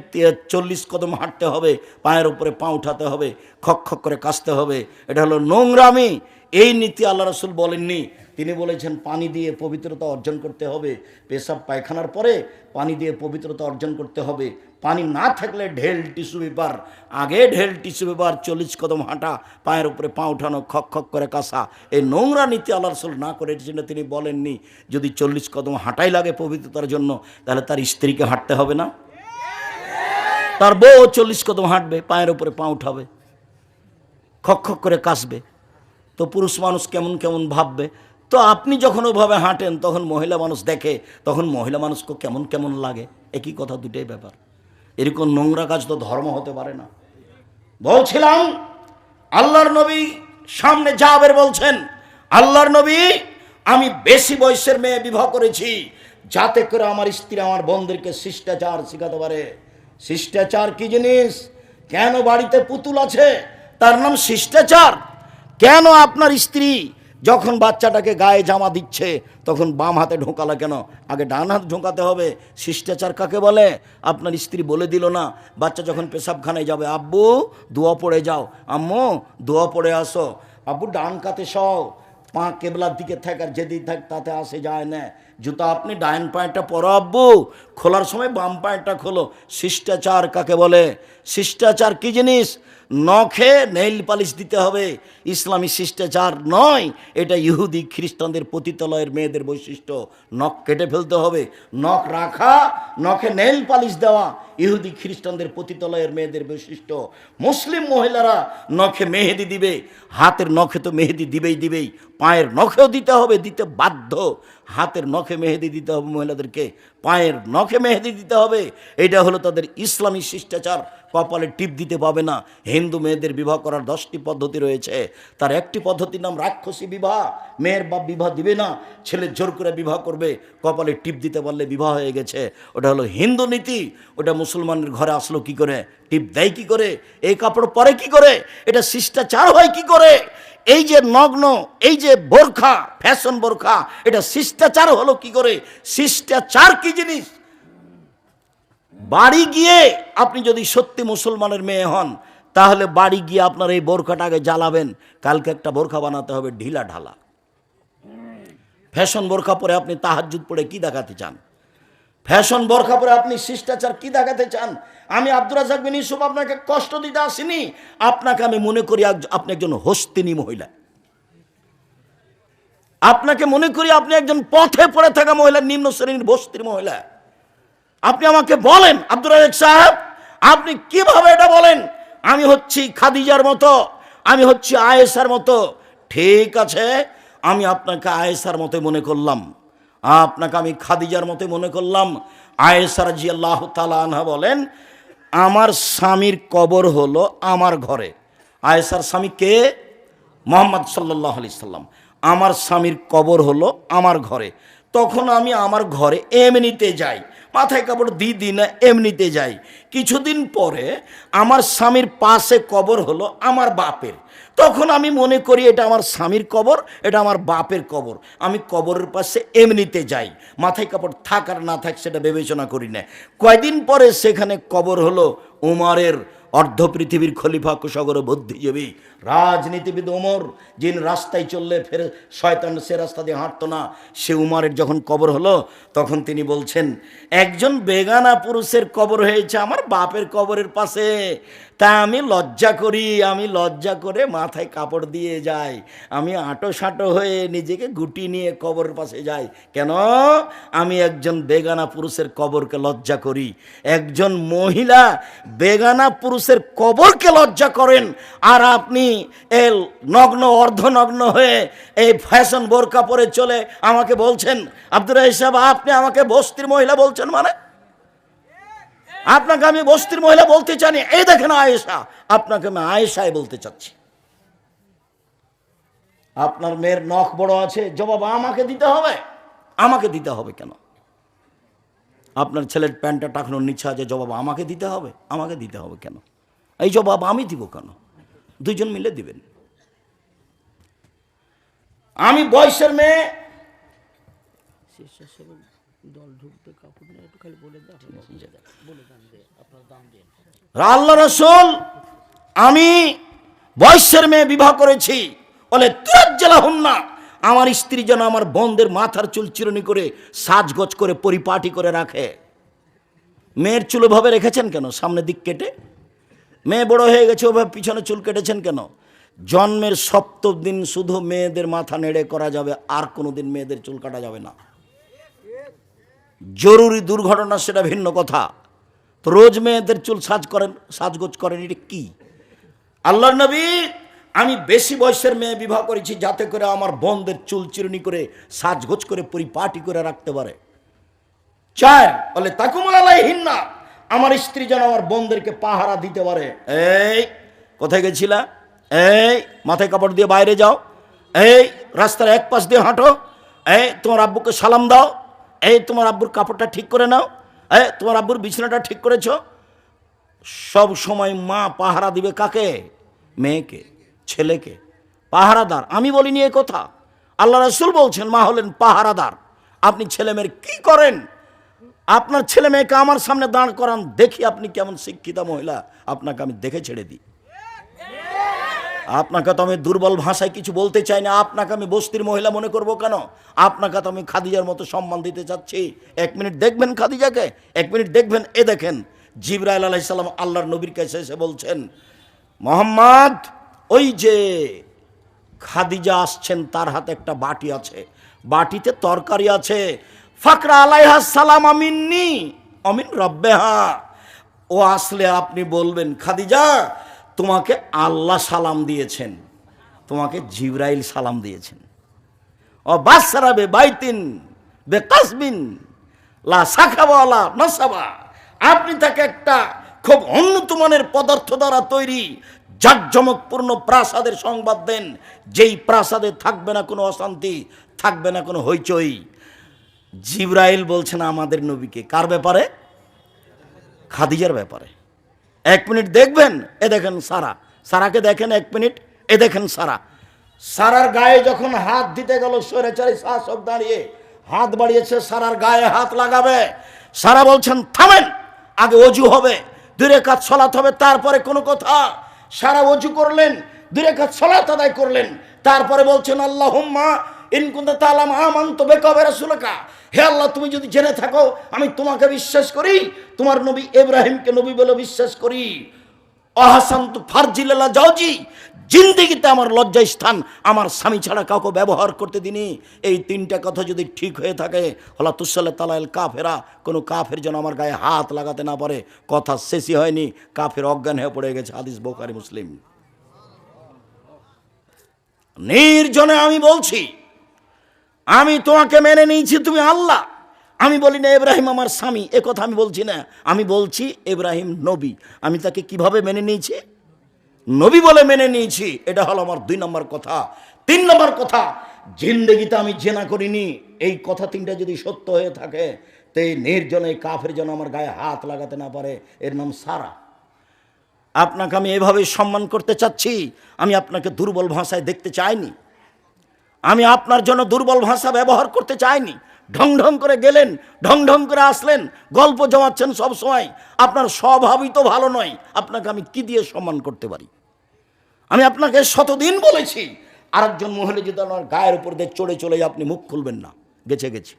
40 কদম হাঁটতে হবে, পায়ের উপরে পা উঠাতে হবে, খক খক করে কাশতে হবে, এটা হলো নোংরামি। এই নীতি আল্লাহ রসুল বলেননি, তিনি বলেছেন পানি দিয়ে পবিত্রতা অর্জন করতে হবে। পেশাব পায়খানার পরে পানি দিয়ে পবিত্রতা অর্জন করতে হবে। পানি না থাকলে ঢেল টিস্যু পেপার, আগে ঢেল টিস্যু পেপার, 40 কদম হাঁটা, পায়ের উপরে পা উঠানো, খক খক করে কাশা, এই নোংরা নীতি আল্লাহ রসুল না করেছেন। তিনি বলেননি যদি 40 কদম হাঁটাই লাগে পবিত্রতার জন্য, তাহলে তার স্ত্রীকে হাঁটতে হবে না? তার বউ 40 কদম হাঁটবে, পায়ের উপরে পা উঠাবে, খক খক করে কাশবে, তো পুরুষ মানুষ কেমন কেমন ভাববে। তো আপনি যখন ওভাবে হাঁটেন তখন মহিলা মানুষ দেখে, তখন মহিলা মানুষকে কেমন কেমন লাগে। একই কথা, দুটাই ব্যাপার। এরকম নোংরা কাজ তো ধর্ম হতে পারে না। বলছিলাম আল্লাহর নবী সামনে জাবের বলছেন, আল্লাহর নবী, আমি বেশি বয়সের মেয়ে বিবাহ করেছি যাতে করে আমার স্ত্রী আমার বোনদেরকে শিষ্টাচার শিখাতে পারে। শিষ্টাচার কি জিনিস? কেন বাড়িতে পুতুল আছে তার নাম শিষ্টাচার? কেন আপনার স্ত্রী যখন বাচ্চাটাকে গায়ে জামা দিচ্ছে তখন বাম হাতে ঢোকালা কেন? আগে ডান হাত ঢোকাতে হবে। শিষ্টাচার কাকে বলে? আপনার স্ত্রী বলে দিল না, বাচ্চা যখন পেশাবখানায় যাবে, আব্বু দোয়া পড়ে যাও, আম্মু দোয়া পড়ে আসো, আব্বু ডান কাতে সও, পা কেবলার দিকে থাক, আর যেদিকে থাক তাতে আসে যায় না। জুতা আপনি ডাইন পায়েরটা পরো আব্বু, খোলার সময় বাম পায়েরটা খোলো। শিষ্টাচার কাকে বলে? শিষ্টাচার কি জিনিস? নখে নেইল পালিশ দিতে হবে, ইসলামী শিষ্টাচার নয়, এটা ইহুদি খ্রিস্টানদের পতিতালয়ের মেয়েদের বৈশিষ্ট্য। নখ কেটে ফেলতে হবে, নখ রাখা, নখে নেইল পালিশ দেওয়া ইহুদি খ্রিস্টানদের পতিতালয়ের মেয়েদের বৈশিষ্ট্য। মুসলিম মহিলারা নখে মেহেদি দিবে, হাতের নখে তো মেহেদি দিবেই, পায়ের নখেও দিতে হবে, দিতে বাধ্য। হাতের নখে মেহেদি দিতে হবে মহিলাদেরকে, পায়ের নখে মেহেদি দিতে হবে। এটা হলো তাদের ইসলামী শিষ্টাচার। কপালে টিপ দিতে পাবে না। হিন্দু মেয়েদের বিবাহ করার 10টি পদ্ধতি রয়েছে, তার একটি পদ্ধতির নাম রাক্ষসী বিবাহ। মেয়ের বাপ বিবাহ দিবে না, ছেলে জোর করে বিবাহ করবে, কপালে টিপ দিতে পারলে বিবাহ হয়ে গেছে। ওটা হলো হিন্দু নীতি। ওটা মুসলমানের ঘরে আসলো কি করে? টিপ দেয় কি করে? এই কাপড় পরে কি করে? এটা শিষ্টাচার হয় কি করে? এই যে নগ্ন, এই যে বোরখা, ফ্যাশন বোরখা, এটা শিষ্টাচার হলো কি করে? শিষ্টাচার কি জিনিস? বাড়ি গিয়ে আপনি যদি সত্যি মুসলমানের মেয়ে হন, তাহলে বাড়ি গিয়ে আপনার এই বোরখাটাকে জ্বালাবেন। কালকে একটা বোরখা বানাতে হবে ঢিলা ঢালা। ফ্যাশন বোরখা পরে আপনি তাহাজ্জুদ পড়ে কি দেখাতে চান? ফ্যাশন বোরখা পরে আপনি শিষ্টাচার কি দেখাতে চান? আমি আব্দুর রাজ্জাক বিন ইউসুফ আপনাকে কষ্ট দিতে আসিনি। আপনাকে আমি মনে করি আপনি একজন হস্তিনী মহিলা। আপনাকে মনে করি আপনি একজন পথে পড়ে থাকা মহিলা, নিম্ন শ্রেণীর বস্তির মহিলা। আপনি আমাকে বলেন, আব্দুর রাজ্জাক সাহেব, আপনি কিভাবে এটা বলেন? আমি হচ্ছি খাদিজার মতো, আমি হচ্ছি আয়েশার মতো। ঠিক আছে, আমি আপনাকে আয়েশার মতো মনে করলাম, আপনাকে আমি খাদিজার মতো মনে করলাম। আয়েশা রাদিয়াল্লাহু তাআলা আনহা বলেন, আমার স্বামীর কবর হলো আমার ঘরে। আয়েশার স্বামী কে? মুহাম্মদ সাল্লাল্লাহু আলাইহি সাল্লাম। আমার স্বামীর কবর হলো আমার ঘরে। তখন আমি আমার ঘরে এমনিতে যাই, মাথায় কাপড় দিই না, এমনিতে যাই। কিছুদিন পরে আমার স্বামীর পাশে কবর হলো আমার বাপের। তখন আমি মনে করি এটা আমার স্বামীর কবর, এটা আমার বাপের কবর। আমি কবরের পাশে এমনিতে যাই, মাথায় কাপড় থাক আর না থাক সেটা বিবেচনা করি না। কয়দিন পরে সেখানে কবর হলো উমরের, অর্ধ পৃথিবীর খলিফা, কুশাগর, বুদ্ধিজীবী, রাজনীতিবিদ ওমর, যিনি রাস্তায় চললে ফের শয়তান সে রাস্তা দিয়ে হাঁটতো না, সে উমরের যখন কবর হলো তখন তিনি বলছেন, একজন বেগানা পুরুষের কবর হয়েছে আমার বাপের কবরের পাশে, তা আমি লজ্জা করি, আমি লজ্জা করে মাথায় কাপড় দিয়ে যাই, আমি আঁটো সাঁটো হয়ে নিজেকে গুটি নিয়ে কবরের পাশে যাই। কেন? আমি একজন বেগানা পুরুষের কবরকে লজ্জা করি। একজন মহিলা বেগানা পুরুষের কবরকে লজ্জা করেন, আর আপনি এই নগ্ন অর্ধনগ্ন হয়ে এই ফ্যাশন বোরকা পরে চলে আমাকে বলছেন, আব্দুর রাহিম সাহেব আপনি আমাকে বস্তির মহিলা বলছেন? মানে আপনাকে আমি বস্তির মহিলা বলতে চাইনি, এই দেখেন আয়েশা, আপনাকে আমি আয়েশাই বলতে চাচ্ছি। আপনার মেয়ের নখ বড় আছে, জবাব আমাকে দিতে হবে। আমাকে দিতে হবে কেন? আপনার ছেলের প্যান্টটা টাকানোর নিচে আছে, জবাব আমাকে দিতে হবে। আমাকে দিতে হবে কেন? এই জবাব আমি দিব কেন? দুজন মিলে দিবেন। আমি বয়সের মেয়ে, আল্লাহ রাসূল আমি বয়সের মেয়ে বিবাহ করেছি, বলে তুরাজ্জালা হুন্না, আমার স্ত্রী যেন আমার বোনদের মাথার চুল চিরুনি করে সাজগোজ করে পরিপাটি করে রাখে। মেয়ের চুল ওভাবে রেখেছেন কেন? সামনের দিক কেটে। মেয়ে বড় হয়ে গেছে, ওভাবে পিছনে চুল কেটেছেন কেন? জন্মের সপ্তম দিন শুধু মেয়েদের মাথা নেড়ে করা যাবে, আর কোনোদিন মেয়েদের চুল কাটা যাবে না। জরুরি দুর্ঘটনা সেটা ভিন্ন কথা, তো রোজ মেয়েদের চুল সাজগোজ করেন, এটা কি? আল্লাহর নবী আমি বেশি বয়সের মেয়ে বিবাহ করেছি যাতে করে আমার বোনদের চুল চিরুনি করে সাজগোজ করে পরিপাটি করে রাখতে পারে। চার, বলে তাকুমালাইহিন্না, আমার স্ত্রী যেন আমার বোনদেরকে পাহারা দিতে পারে। এই কোথায় গেছিলা? এই মাথায় কাপড় দিয়ে বাইরে যাও, এই রাস্তার এক পাশ দিয়ে হাঁটো, এই তোমার আব্বুকে সালাম দাও, এই তোমার আব্বুর কাপড়টা ঠিক করে নাও, এই তোমার আব্বুর বিছানাটা ঠিক করেছো। সব সময় মা পাহারা দিবে কাকে? মেয়েকে, ছেলেকে। পাহারাদার আমি বলিনি এ কথা, আল্লাহ রাসূল বলছেন মা হলেন পাহারাদার। আপনি ছেলে মেয়ের কি করেন? আপনার ছেলে মেয়েকে আমার সামনে দাঁড় করান, দেখি আপনি কেমন শিক্ষিতা মহিলা, আপনাকে আমি দেখে ছেড়ে দিই। আপনাকে তো আমি দুর্বল ভাষায় কিছু বলতে চাই না, আপনাকে আমি বস্তির মহিলা মনে করব কেন? আপনাকে তো আমি খাদিজার মতো সম্মান দিতে চাচ্ছি। এক মিনিট দেখবেন খাদিজাকে, এক মিনিট দেখবেন। এ দেখেন জিবরাইল আলাইহিস সালাম আল্লাহর নবীর কাছে এসে বলছেন, মোহাম্মদ ওই যে খাদিজা আসছেন, তার হাতে একটা বাটি আছে, বাটিতে তরকারি আছে, ফাকরা আলাইহা সালাম মিন্নি অমিন রব্বেহা। ও আসলে আপনি বলবেন, খাদিজা তোমাকে আল্লাহ সালাম দিয়েছেন, তোমাকে জিবরাইল সালাম দিয়েছেন। ও বাসরাবে বাইতিন বে কাসবিন লা সাখাবা লা নাসাবা, আপনি তাকে একটা খুব উন্নত মানের পদার্থ দ্বারা তৈরি জাঁকজমকপূর্ণ প্রাসাদের সংবাদ দেন, যেই প্রাসাদে থাকবে না কোনো অশান্তি, থাকবে না কোনো হইচই। জিবরাইল বলছেন আমাদের নবীকে, কার ব্যাপারে? খাদিজার ব্যাপারে। এক মিনিট দেখবেন, এ দেখেন সারা, সারাকে দেখেন এক মিনিট, এ দেখেন সারা। সারার গায়ে যখন হাত দিতে গেল, স্বৈরাচারী শাসক দাঁড়িয়ে হাত বাড়িয়েছে সারার গায়ে হাত লাগাবে, সারা বলছেন থামেন, আগে অজু হবে, 2 রাকাত সালাত হবে, তারপরে কোনো কথা। সারা অজু করলেন, 2 রাকাত সালাত আদায় করলেন, তারপরে বলছেন আল্লাহুম্মা ইন কুনতা তাআলাম আমানতু বিকা ওয়া রাসূলিকা, হে আল্লাহ তুমি যদি জেনে থাকো আমি তোমাকে বিশ্বাস করি, তোমার নবী ইব্রাহিমকে নবী বলে বিশ্বাস করি, অহাসান্তু ফারজিলাল্লাহ জাওজি, জিন্দেগিতে আমার লজ্জা স্থান আমার স্বামী ছাড়া কাউকে ব্যবহার করতে দিনি। এই 3টা কথা যদি ঠিক হয়ে থাকে, হলা তুসাল্লা তালাল কাফেরা, কোনো কাফের যেন আমার গায়ে হাত লাগাতে না পারে। কথা শেষই হয়নি, কাফের অজ্ঞান হয়ে পড়ে গেছে। হাদিস বুখারী মুসলিম। নির্জনে আমি বলছি, আমি তোমাকে মেনে নিয়েছি, তুমি আল্লাহ। আমি বলি না ইব্রাহিম আমার স্বামী, এ কথা আমি বলছি না, আমি বলছি ইব্রাহিম নবী। আমি তাকে কিভাবে মেনে নিয়েছি? নবী বলে মেনে নিয়েছি। এটা হলো আমার 2 নম্বর কথা। 3 নম্বর কথা, জিন্দেগিতে আমি জেনা করিনি। এই কথা 3টা যদি সত্য হয়ে থাকে, তে নির্জনে কাফের যেন আমার গায়ে হাত লাগাতে না পারে, এর নাম সারা। আপনাকে আমি এভাবে সম্মান করতে চাচ্ছি, আমি আপনাকে দুর্বল ভাষায় দেখতে চাইনি, আমি আপনার জন্য দুর্বল ভাষা ব্যবহার করতে চাইনি। ঢং ঢং করে গেলেন, ঢং ঢং করে আসলেন, গল্প জমাচ্ছেন সব সময়, আপনার স্বভাবই তো ভালো নয়, আপনাকে আমি কি দিয়ে সম্মান করতে পারি? আমি আপনাকে শতদিন বলেছি আরেকজন মহিলা যদি আমার গায়ের উপর দিয়ে চড়ে চলে আপনি মুখ খুলবেন না, গেছে গেছে।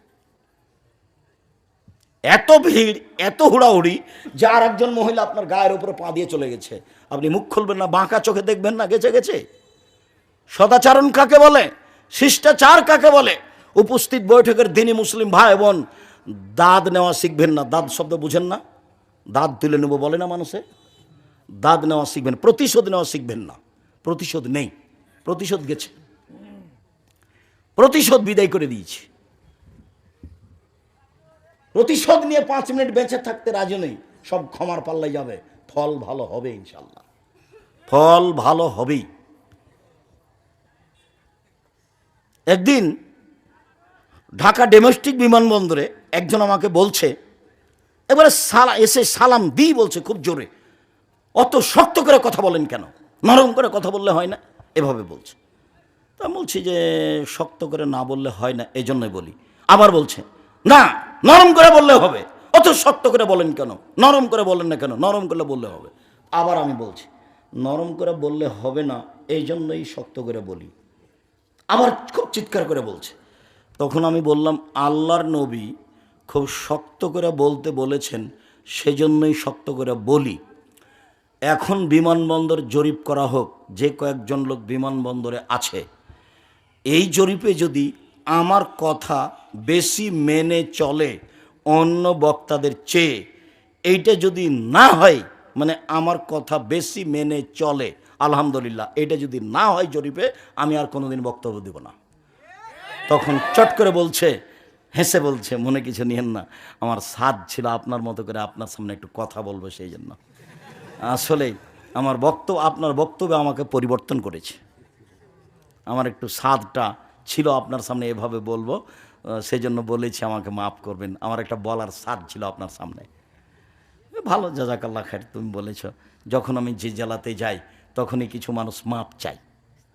এত ভিড়, এত হুড়াহুড়ি যে আর একজন মহিলা আপনার গায়ের উপরে পা দিয়ে চলে গেছে, আপনি মুখ খুলবেন না, বাঁকা চোখে দেখবেন না, গেছে গেছে। সদাচরণ কাকে বলে? শিষ্টাচার কাকে বলে? উপস্থিত বৈঠকের দিনই মুসলিম ভাই বোন, দাদ নেওয়া শিখবেন না। দাদ শব্দ বুঝেন না? দাদ তুলে নেবো বলে না মানুষে? দাদ নেওয়া শিখবেন, প্রতিশোধ নেওয়া শিখবেন না। প্রতিশোধ নেই, প্রতিশোধ গেছে, প্রতিশোধ বিদায় করে দিয়েছি। প্রতিশোধ নিয়ে 5 মিনিট বেঁচে থাকতে রাজি নেই, সব ক্ষমার পাল্লাই যাবে, ফল ভালো হবে ইনশাল্লাহ, ফল ভালো হবেই। একদিন ঢাকা ডোমেস্টিক বিমানবন্দরে একজন আমাকে বলছে, এবারে এসে সালাম দিই বলছে খুব জোরে, অত শক্ত করে কথা বলেন কেন, নরম করে কথা বললে হয় না, এভাবে বলছে। তা বলছি যে শক্ত করে না বললে হয় না, এই জন্যই বলি। আবার বলছে না, নরম করে বললে হবে, অত শক্ত করে বলেন কেন, নরম করে বলেন না কেন, নরম করলে বললে হবে। আবার আমি বলছি নরম করে বললে হবে না, এই জন্যই শক্ত করে বলি। আবার খুব চিৎকার করে বলছে। তখন আমি বললাম আল্লাহর নবী খুব শক্ত করে বলতে বলেছেন, সেজন্যই শক্ত করে বলি। এখন বিমানবন্দর জরিপ করা হোক, যে কয়েকজন লোক বিমানবন্দরে আছে, এই জরিপে যদি আমার কথা বেশি মেনে চলে অন্য বক্তাদের চেয়ে, এইটা যদি না হয়, মানে আমার কথা বেশি মেনে চলে, আলহামদুলিল্লাহ, এটা যদি না হয় জরিপে, আমি আর কোনোদিন বক্তব্য দেব না। তখন চট করে বলছে, হেসে বলছে, মনে কিছু নিয়েন না, আমার সাধ ছিল আপনার মতো করে আপনার সামনে একটু কথা বলবো, সেই জন্য। আসলে আমার আপনার বক্তব্য আমাকে পরিবর্তন করেছে, আমার একটু সাধটা ছিল আপনার সামনে এভাবে বলবো, সেই জন্য বলেছি, আমাকে মাফ করবেন, আমার একটা বলার সাধ ছিল আপনার সামনে। ভালো, জাজাকাল্লাহ খায়ের, তুমি বলেছ। যখন আমি যে জেলাতে যাই তখনই কিছু মানুষ মাপ চাই,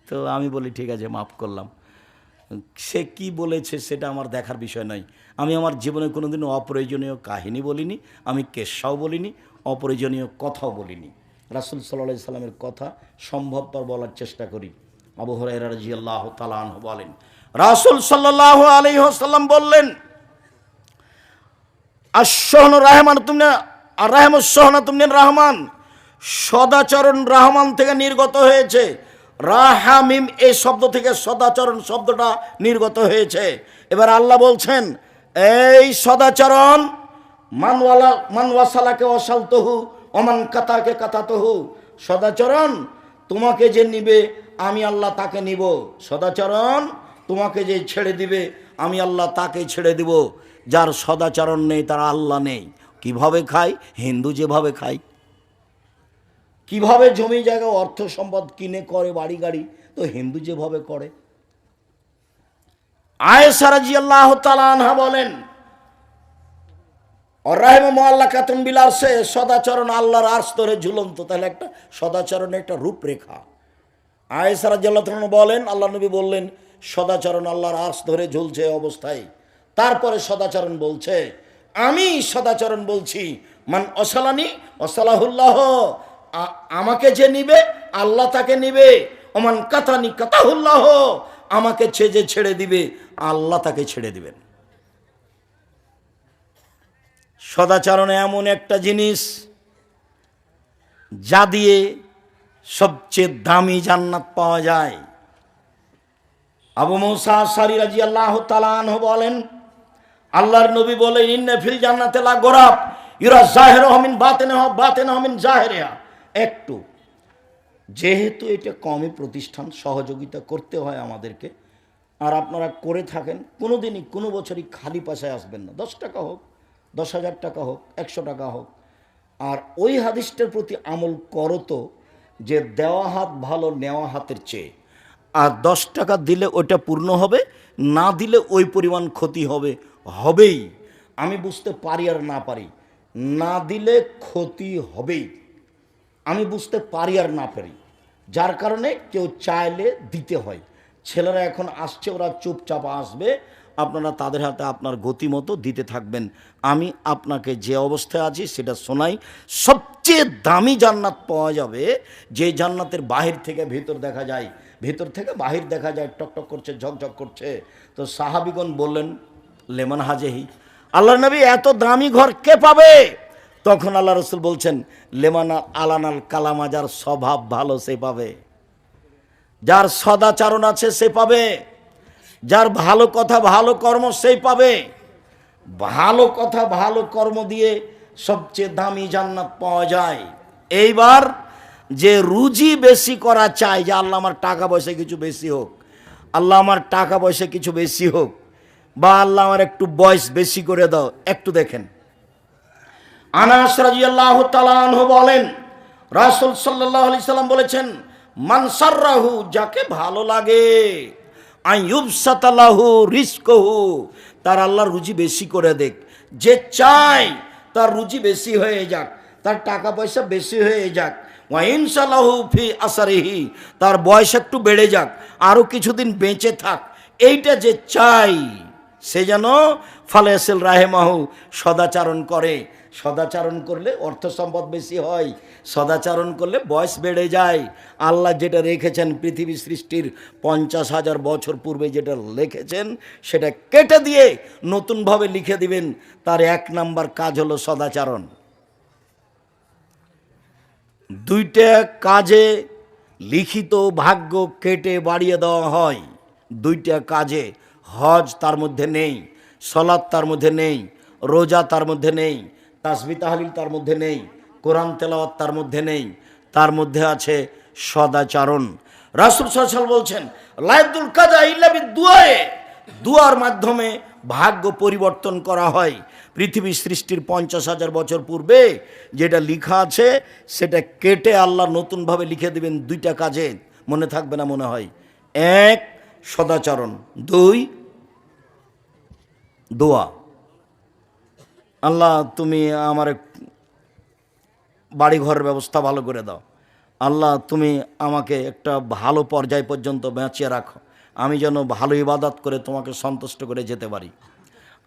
তো আমি বলি ঠিক আছে মাফ করলাম। সে কি বলেছে সেটা আমার দেখার বিষয় নয়। আমি আমার জীবনে কোনোদিনও অপ্রয়োজনীয় কাহিনী বলিনি, আমি কেসাও বলিনি, অপ্রয়োজনীয় কথাও বলিনি। রাসূল সাল্লাল্লাহু আলাইহি সাল্লামের কথা সম্ভবপর বলার চেষ্টা করি। আবু হুরায়রা রাদিয়াল্লাহু তাআলা আনহু বলেন, রাসূল সাল্লাল্লাহু আলাইহি ওয়াসাল্লাম বললেন, আশ-শাহনু রাহমান তুমনে আর রাহমাস শাহনা তুমনে রহমান, সদাচরণ রহমান থেকে নির্গত হয়েছে। রাহামিম এই শব্দ থেকে সদাচরণ শব্দটা নির্গত হয়েছে। এবার আল্লাহ বলছেন, এই সদাচরণ, মানওয়াসালাকে ওয়াসালতহু ওমান কাতাকে কাতাতহু, সদাচরণ তোমাকে যে নিবে আমি আল্লাহ তাকে নিব, সদাচরণ তোমাকে যে ছেড়ে দিবে আমি আল্লাহ তাকে ছেড়ে দিব। যার সদাচরণ নেই তার আল্লাহ নেই। কিভাবে খায়? হিন্দু যেভাবে খায়। কিভাবে জমি জায়গা অর্থ সম্পদ কিনে করে বাড়ি গাড়ি, তো হিন্দু যেভাবে করে। আয়েশা রাদিয়াল্লাহু তাআলা আনহা বলেন, অররাহিমা মুআল্লাকাতুন বিল আরশে, সদাচরণ আল্লাহর আরশ ধরে ঝুলন্ত। তাহলে একটা সদাচরণের একটা রূপরেখা। আয়েশা রাদিয়াল্লাহু তাআলা বলেন, আল্লাহ নবী বললেন সদাচরণ আল্লাহর আরশ ধরে ঝুলছে অবস্থায়। তারপরে সদাচরণ বলছে, আমি সদাচরণ বলছি, মান অসালানি অসালাহুল্লাহ, আমাকে যে নিবে আল্লাহ তাকে নিবে, ওমান কাতানি কাতাহুল্লাহ, আমাকে যে ছেড়ে দিবে আল্লাহ তাকে ছেড়ে দিবেন। সদাচরণ এমন একটা জিনিস যা দিয়ে সবচেয়ে দামি জান্নাত পাওয়া যায়। আবু মুসা আশআরী রাদিয়াল্লাহু তাআলা আনহু বলেন, আল্লাহর নবী বলেন, ইন্না ফিল জান্নাতি লা গোরাব ইউরা জাহিরুহু মিন বাতিনিহা বাতিনুহু মিন জাহিরিহা। একটু যেহেতু এটা কমই প্রতিষ্ঠান, সহযোগিতা করতে হয় আমাদেরকে, আর আপনারা করে থাকেন, কোনো দিনই কোনো বছরই খালি পয়সায় আসবেন না। 10 টাকা হোক, 10,000 টাকা হোক, 100 টাকা হোক, আর ওই হাদিসটার প্রতি আমল করো তো, যে দেওয়া হাত ভালো নেওয়া হাতের চেয়ে। আর 10 টাকা দিলে ওইটা পূর্ণ হবে, না দিলে ওই পরিমাণ ক্ষতি হবে, হবেই। আমি বুঝতে পারি আর না পারি, না দিলে ক্ষতি হবেই। আমি বুঝতে পারি আর না পারি, যার কারণে কেউ চাইলে দিতে হয়। ছেলেরা এখন আসছে, ওরা চুপচাপ আসবে, আপনারা তাদের হাতে আপনার গতিমতো দিতে থাকবেন। আমি আপনাকে যে অবস্থায় আছি সেটা শোনাই। সবচেয়ে দামি জান্নাত পাওয়া যাবে যে জান্নাতের বাহির থেকে ভেতর দেখা যায়, ভেতর থেকে বাহির দেখা যায়, টকটক করছে, ঝকঝক করছে। তো সাহাবিগণ বললেন, লেমান হাজেহি, আল্লাহ নবী এত দামি ঘর কে পাবে? তখন আল্লাহ রসুল বলছেন, লেমানা আলানাল কালামা, যার স্বভাব ভালো সে পাবে, যার সদাচরণ আছে সে পাবে, যার ভালো কথা ভালো কর্ম সেই পাবে। ভালো কথা ভালো কর্ম দিয়ে সবচেয়ে দামি জান্নাত পাওয়া যায়। এইবার যে রুজি বেশি করা চায়, যে আল্লাহ আমার টাকা পয়সা কিছু বেশি হোক, আল্লাহ আমার টাকা পয়সা কিছু বেশি হোক, বা আল্লাহ আমার একটু বয়স বেশি করে দাও, একটু দেখেন। আনাস রাদিয়াল্লাহু তাআলা আনহু বলেন, রাসূল সাল্লাল্লাহু আলাইহি সাল্লাম বলেছেন, মান সাররাহু, যাকে ভালো লাগে, আইয়ুবসাতা লাহু রিজকুহু, তার আল্লাহ রুজি বেশি করে দেখ। যে চায় তার রুজি বেশি হয়ে যাক, তার টাকা পয়সা বেশি হয়ে যাক, ওয়া ইনশাল্লাহু ফি আসারিহি, তার বয়স একটু বেড়ে যাক, আরও কিছুদিন বেঁচে থাক, এইটা যে চাই, সে যেন ফালেসেল রাহেমাহু, সদাচারণ করে। সদাচারণ করলে অর্থ সম্পদ বেশি হয়, সদাচারণ করলে বয়স বেড়ে যায়। আল্লাহ যেটা রেখেছেন পৃথিবী সৃষ্টির 50,000 বছর পূর্বে যেটা লিখেছেন, সেটা কেটে দিয়ে নতুনভাবে লিখে দিবেন। তার 1 নাম্বার কাজ হলো সদাচারণ। 2টা কাজে লিখিত ভাগ্য কেটে বাড়িয়ে দেওয়া হয়। 2টা কাজে, হজ তার মধ্যে নেই, সলাত তার মধ্যে নেই, রোজা তার মধ্যে নেই, তাসবিহ তাহলিল তার মধ্যে নেই, কোরআন তেলাওয়াত তার মধ্যে নেই, তার মধ্যে আছে সদাচরণ। রাসূল সাল্লাল্লাহু আলাইহি ওয়াসাল্লাম বলছেন, লাইদুল কাজা ইল্লা বিদুআয়ে, দুয়ার মাধ্যমে ভাগ্য পরিবর্তন করা হয়। পৃথিবী সৃষ্টির 50,000 বছর পূর্বে যেটা লেখা আছে সেটা কেটে আল্লাহ নতুনভাবে লিখে দেবেন 2টা কাজে। মনে থাকবে না মনে হয়? 1 সদাচরণ, 2 দোয়া। আল্লাহ তুমি আমার বাড়ি ঘরের ব্যবস্থা ভালো করে দাও, আল্লাহ তুমি আমাকে একটা ভালো পর্যায় পর্যন্ত বাঁচিয়ে রাখো, আমি যেন ভালো ইবাদত করে তোমাকে সন্তুষ্ট করে যেতে পারি।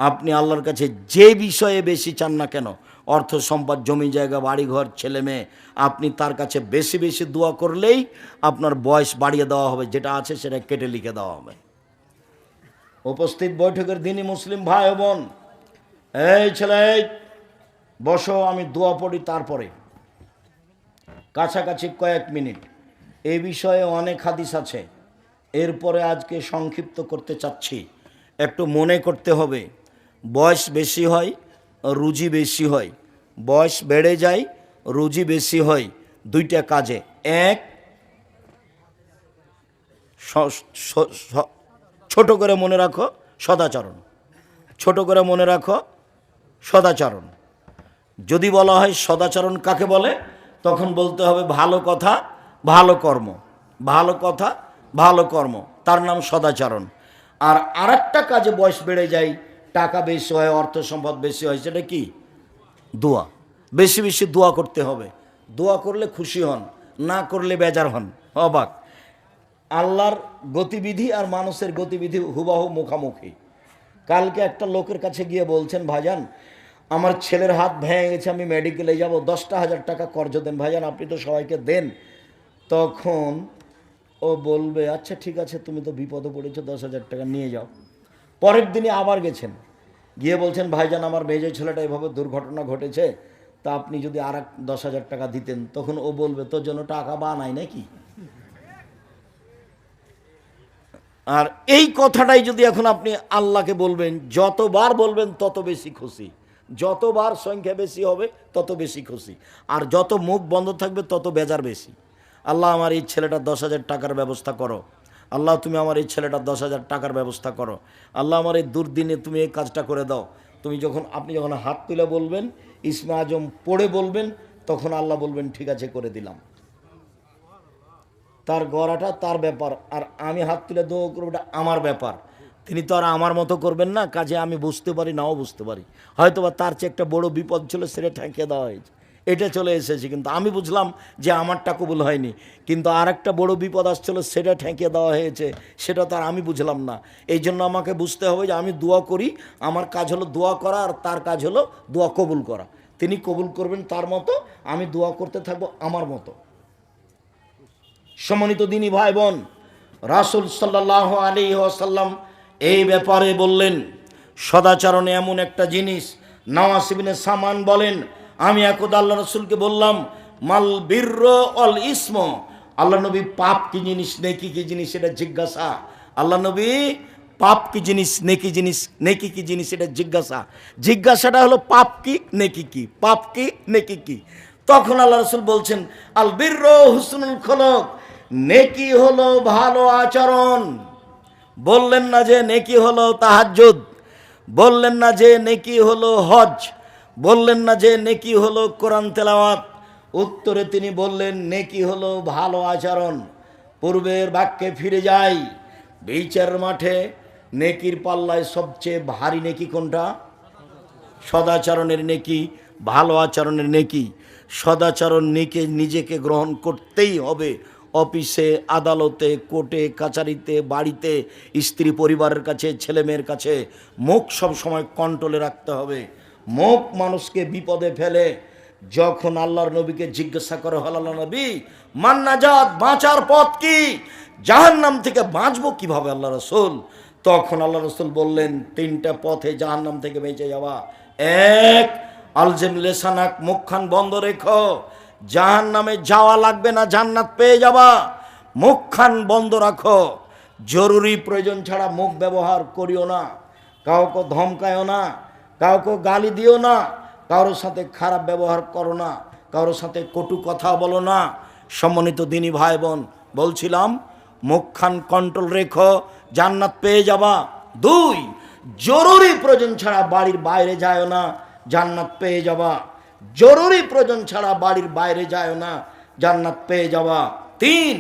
আপনি আল্লাহর কাছে যে বিষয়ে বেশি চান না কেন, অর্থ সম্পদ, জমি জায়গা, বাড়ি ঘর, ছেলে মেয়ে, আপনি তার কাছে বেশি বেশি দোয়া করলেই আপনার বয়স বাড়িয়ে দেওয়া হবে, যেটা আছে সেটা কেটে লিখে দেওয়া হবে। উপস্থিত বৈঠকের দিনই মুসলিম ভাই ও বোন, এই ছেলে বসো, আমি দোয়া পড়ি, তারপরে কাছাকাছি কয়েক মিনিট। এই বিষয়ে অনেক হাদিস আছে, এরপরে আজকে সংক্ষিপ্ত করতে চাচ্ছি। একটু মনে করতে হবে, বয়স বেশি হয় রুজি বেশি হয়, বয়স বেড়ে যায় রুজি বেশি হয় 2টা কাজে। 1 ছোট করে মনে রাখো সদাচরণ, ছোট করে মনে রাখো সদাচরণ। যদি বলা হয় সদাচরণ কাকে বলে, তখন বলতে হবে ভালো কথা ভালো কর্ম, ভালো কথা ভালো কর্ম, তার নাম সদাচরণ। আর আরেকটা কাজে বয়স বেড়ে যায়, টাকা বেশি হয়, অর্থ সম্পদ বেশি হয়, সেটা কি? দোয়া। বেশি বেশি দোয়া করতে হবে। দোয়া করলে খুশি হন, না করলে বেজার হন, অবাক। আল্লাহর গতিবিধি আর মানুষের গতিবিধি হুবাহু মুখামুখি। কালকে একটা লোকের কাছে গিয়ে বলছেন, ভাইজান আমার ছেলের হাত ভেঙে গেছে, আমি মেডিকেলে যাব, 10,000 টাকা কর্জ দেন ভাইজান, আপনি তো সবাইকে দেন। তখন ও বলবে, আচ্ছা ঠিক আছে, তুমি তো বিপদে পড়েছো, 10,000 টাকা নিয়ে যাও। পরের দিনে আবার গেছেন, গিয়ে বলছেন, ভাইজান আমার মেজো ছেলেটা এভাবে দুর্ঘটনা ঘটেছে, তা আপনি যদি আর 10,000 টাকা দিতেন। তখন ও বলবে, তোর জন্য টাকা বানাই নাকি? আর এই কথাটাই যদি এখন আপনি আল্লাহকে বলবেন, যতবার বলবেন তত বেশি খুশি, যতবার সংখ্যা বেশি হবে তত বেশি খুশি, আর যত মুখ বন্ধ থাকবে তত বেজার বেশি। আল্লাহ আমার এই ছেলেটার 10,000 টাকার ব্যবস্থা করো, আল্লাহ তুমি আমার এই ছেলেটার 10,000 টাকার ব্যবস্থা করো, আল্লাহ আমার এই দুর্দিনে তুমি এই কাজটা করে দাও। আপনি যখন হাত তুলে বলবেন, ইসমে আজম পড়ে বলবেন, তখন আল্লাহ বলবেন ঠিক আছে করে দিলাম। তার গড়াটা তার ব্যাপার, আর আমি হাত তুলে দোয়া করবো, এটা আমার ব্যাপার। তিনি তো আর আমার মতো করবেন না, কাজে আমি বুঝতে পারি নাও বুঝতে পারি, হয়তো বা তার চেয়ে একটা বড় বিপদ ছিল সেটা ঠেকিয়ে দেওয়া হয়েছে, এটা চলে এসেছে, কিন্তু আমি বুঝলাম যে আমারটা কবুল হয়নি, কিন্তু আর একটা বড় বিপদ আসছিল সেটা ঠেকিয়ে দেওয়া হয়েছে, সেটা তো আর আমি বুঝলাম না। এই জন্য আমাকে বুঝতে হবে যে আমি দোয়া করি, আমার কাজ হলো দোয়া করা, আর তার কাজ হলো দোয়া কবুল করা। তিনি কবুল করবেন তার মতো, আমি দোয়া করতে থাকবো আমার মতো। সম্মানিত দিনী ভাই বোন, রাসূল সাল্লাল্লাহু আলাইহি ওয়াসাল্লাম এই ব্যাপারে বললেন, সদাচরণে এমন একটা জিনিস। নওয়াস ইবনে সামান বলেন, আমি একদা আল্লাহ রাসূলকে বললাম, মাল বিরর অল ইসম, আল্লাহ নবী পাপ কি জিনিস নেকি কি জিনিস এটা জিজ্ঞাসা। আল্লাহ নবী পাপ কি জিনিস নেকি জিনিস, নেকি কি জিনিস এটা জিজ্ঞাসাটা হলো পাপ কি নেকি কি, পাপ কি নেকি কি। তখন আল্লাহ রাসূল বলছেন, আল বিরর হুসনুল খুলুক, নেকি হলো ভালো আচরণ। বললেন না যে নেকি হলো তাহাজ্জুদ, বললেন না যে নেকি হলো হজ, বললেন না যে নেকি হলো কোরআন তেলাওয়াত, উত্তরে তিনি বললেন নেকি হলো ভালো আচরণ। পূর্বের বাক্যে ফিরে যাই, বিচারের মাঠে নেকির পাল্লায় সবচেয়ে ভারী নেকি কোনটা? সদাচরণের নেকি, ভালো আচরণের নেকি। সদাচরণ নেকি নিজেকে গ্রহণ করতেই হবে, অফিসে, আদালতে, কোর্টে, কাচারিতে, বাড়িতে, স্ত্রী পরিবারের কাছে, ছেলে মেয়ের কাছে। মুখ সব সময় কন্ট্রোলে রাখতে হবে। মুখ মানুষকে বিপদে ফেলে। যখন আল্লাহর নবীকে জিজ্ঞাসা করা হল, আল্লাহ নবী মান নাজাত, বাঁচার পথ কি, জাহান্নাম থেকে বাঁচবো কিভাবে আল্লাহ রাসূল? তখন আল্লাহ রাসূল বললেন, তিনটা পথে জাহান্নাম থেকে বেঁচে যাওয়া। এক, আলজেম লেসানাক, মুখখান বন্ধ রেখো, জাহান্নামে যাওয়া লাগবে না, জান্নাত পেয়ে যাবা। মুখখান বন্ধ রাখো, জরুরি প্রয়োজন ছাড়া মুখ ব্যবহার করিও না, কাউকে ধমকায়ও না, কাউকে গালি দিও না, কারোর সাথে খারাপ ব্যবহার করো না, কারোর সাথে কটু কথা বলো না। সম্মানিত দিনী ভাই বোন, বলছিলাম মুখখান কন্ট্রোল রেখো, জান্নাত পেয়ে যাবা। দুই, জরুরি প্রয়োজন ছাড়া বাড়ির বাইরে যায় না, জান্নাত পেয়ে যাবা। জরুরি প্রয়োজন ছাড়া বাড়ির বাইরে যায় না, জান্নাত পেয়ে যাবা। তিন,